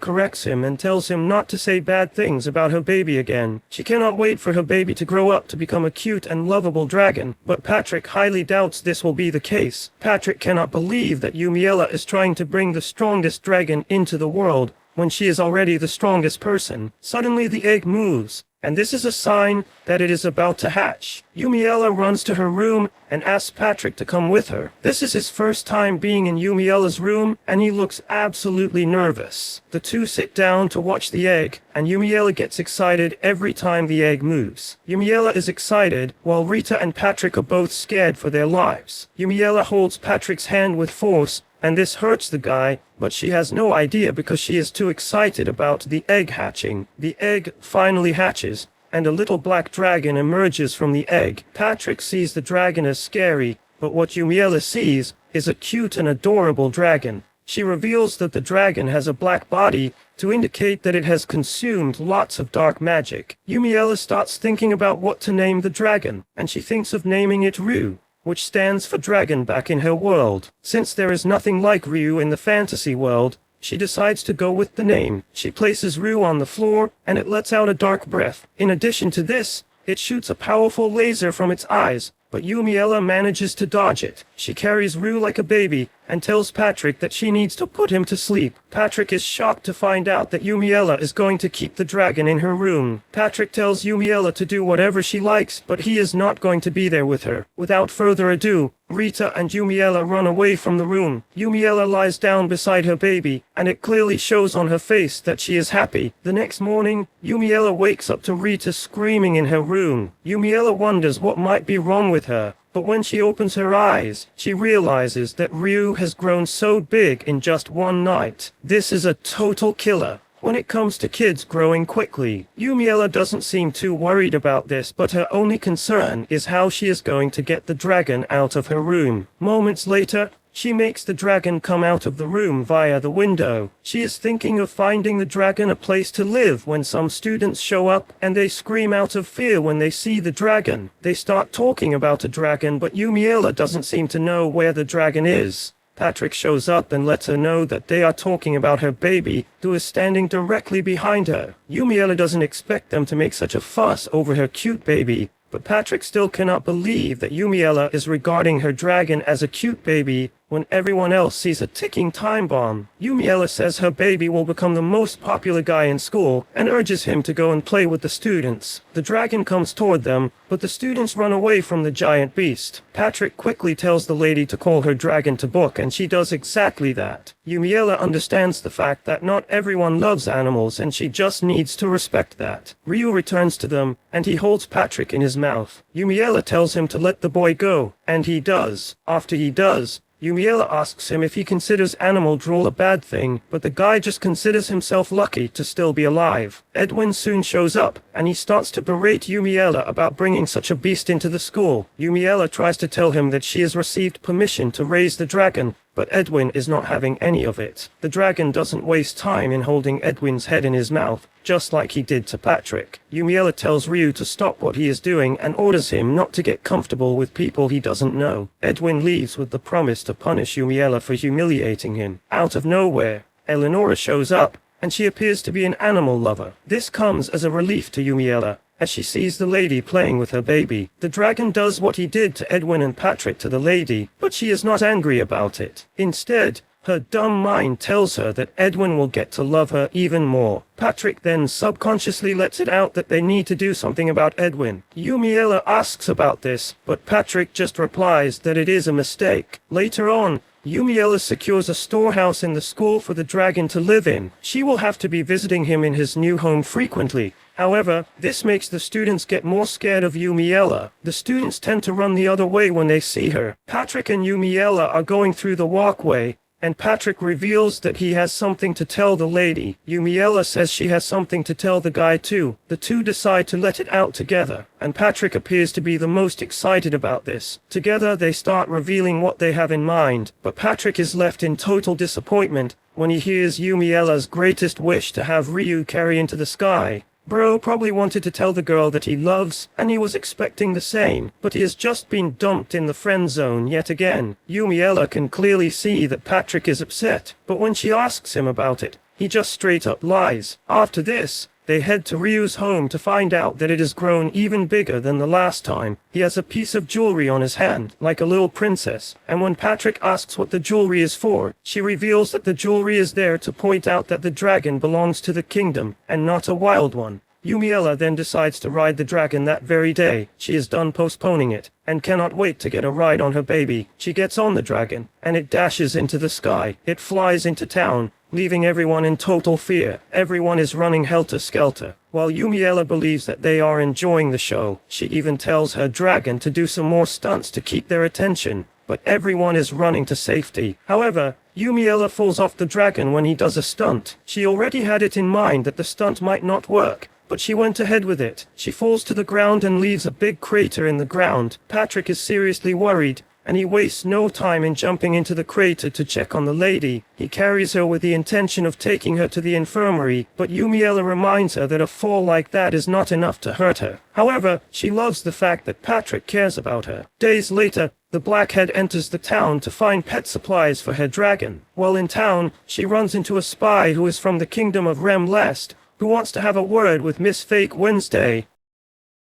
corrects him and tells him not to say bad things about her baby again. She cannot wait for her baby to grow up to become a cute and lovable dragon, but Patrick highly doubts this will be the case. Patrick cannot believe that Yumiella is trying to bring the strongest dragon into the world when she is already the strongest person. Suddenly the egg moves, and this is a sign that it is about to hatch. Yumiella runs to her room and asks Patrick to come with her. This is his first time being in Yumiella's room, and he looks absolutely nervous. The two sit down to watch the egg, and Yumiella gets excited every time the egg moves. Yumiella is excited, while Rita and Patrick are both scared for their lives. Yumiella holds Patrick's hand with force, and this hurts the guy, but she has no idea because she is too excited about the egg hatching. The egg finally hatches, and a little black dragon emerges from the egg. Patrick sees the dragon as scary, but what Yumiella sees is a cute and adorable dragon. She reveals that the dragon has a black body to indicate that it has consumed lots of dark magic. Yumiella starts thinking about what to name the dragon, and she thinks of naming it Ryu, which stands for dragon back in her world. Since there is nothing like Ryu in the fantasy world, she decides to go with the name. She places Ryu on the floor, and it lets out a dark breath. In addition to this, it shoots a powerful laser from its eyes, but Yumiella manages to dodge it. She carries Ryu like a baby, and tells Patrick that she needs to put him to sleep. Patrick is shocked to find out that Yumiella is going to keep the dragon in her room. Patrick tells Yumiella to do whatever she likes, but he is not going to be there with her. Without further ado, Rita and Yumiella run away from the room. Yumiella lies down beside her baby, and it clearly shows on her face that she is happy. The next morning, Yumiella wakes up to Rita screaming in her room. Yumiella wonders what might be wrong with her. But when she opens her eyes, she realizes that Ryu has grown so big in just one night. This is a total killer when it comes to kids growing quickly. Yumiella doesn't seem too worried about this, but her only concern is how she is going to get the dragon out of her room. Moments later, she makes the dragon come out of the room via the window. She is thinking of finding the dragon a place to live when some students show up, and they scream out of fear when they see the dragon. They start talking about a dragon, but Yumiella doesn't seem to know where the dragon is. Patrick shows up and lets her know that they are talking about her baby, who is standing directly behind her. Yumiella doesn't expect them to make such a fuss over her cute baby, but Patrick still cannot believe that Yumiella is regarding her dragon as a cute baby when everyone else sees a ticking time bomb. Yumiella says her baby will become the most popular guy in school and urges him to go and play with the students. The dragon comes toward them, but the students run away from the giant beast. Patrick quickly tells the lady to call her dragon to book, and she does exactly that. Yumiella understands the fact that not everyone loves animals, and she just needs to respect that. Ryu returns to them, and he holds Patrick in his mouth. Yumiella tells him to let the boy go, and he does. After he does, Yumiella asks him if he considers animal drool a bad thing, but the guy just considers himself lucky to still be alive. Edwin soon shows up, and he starts to berate Yumiella about bringing such a beast into the school. Yumiella tries to tell him that she has received permission to raise the dragon, but Edwin is not having any of it. The dragon doesn't waste time in holding Edwin's head in his mouth, just like he did to Patrick. Yumiella tells Ryu to stop what he is doing and orders him not to get comfortable with people he doesn't know. Edwin leaves with the promise to punish Yumiella for humiliating him. Out of nowhere, Eleonora shows up, and she appears to be an animal lover. This comes as a relief to Yumiella, as she sees the lady playing with her baby. The dragon does what he did to Edwin and Patrick to the lady, but she is not angry about it. Instead, her dumb mind tells her that Edwin will get to love her even more. Patrick then subconsciously lets it out that they need to do something about Edwin. Yumiella asks about this, but Patrick just replies that it is a mistake. Later on, Yumiella secures a storehouse in the school for the dragon to live in. She will have to be visiting him in his new home frequently. However, this makes the students get more scared of Yumiella. The students tend to run the other way when they see her. Patrick and Yumiella are going through the walkway, and Patrick reveals that he has something to tell the lady. Yumiella says she has something to tell the guy too. The two decide to let it out together, and Patrick appears to be the most excited about this. Together they start revealing what they have in mind, but Patrick is left in total disappointment when he hears Yumiella's greatest wish to have Ryu carry into the sky. Bro probably wanted to tell the girl that he loves, and he was expecting the same, but he has just been dumped in the friend zone yet again. Yumiella can clearly see that Patrick is upset, but when she asks him about it, he just straight up lies. After this, they head to Ryu's home to find out that it has grown even bigger than the last time. He has a piece of jewelry on his hand, like a little princess, and when Patrick asks what the jewelry is for, she reveals that the jewelry is there to point out that the dragon belongs to the kingdom, and not a wild one. Yumiella then decides to ride the dragon that very day. She is done postponing it, and cannot wait to get a ride on her baby. She gets on the dragon, and it dashes into the sky. It flies into town, leaving everyone in total fear. Everyone is running helter-skelter. While Yumiella believes that they are enjoying the show, she even tells her dragon to do some more stunts to keep their attention. But everyone is running to safety. However, Yumiella falls off the dragon when he does a stunt. She already had it in mind that the stunt might not work, but she went ahead with it. She falls to the ground and leaves a big crater in the ground. Patrick is seriously worried, and he wastes no time in jumping into the crater to check on the lady. He carries her with the intention of taking her to the infirmary, but Yumiella reminds her that a fall like that is not enough to hurt her. However, she loves the fact that Patrick cares about her. Days later, the Blackhead enters the town to find pet supplies for her dragon. While in town, she runs into a spy who is from the kingdom of Rem Lest, who wants to have a word with Miss Fake Wednesday.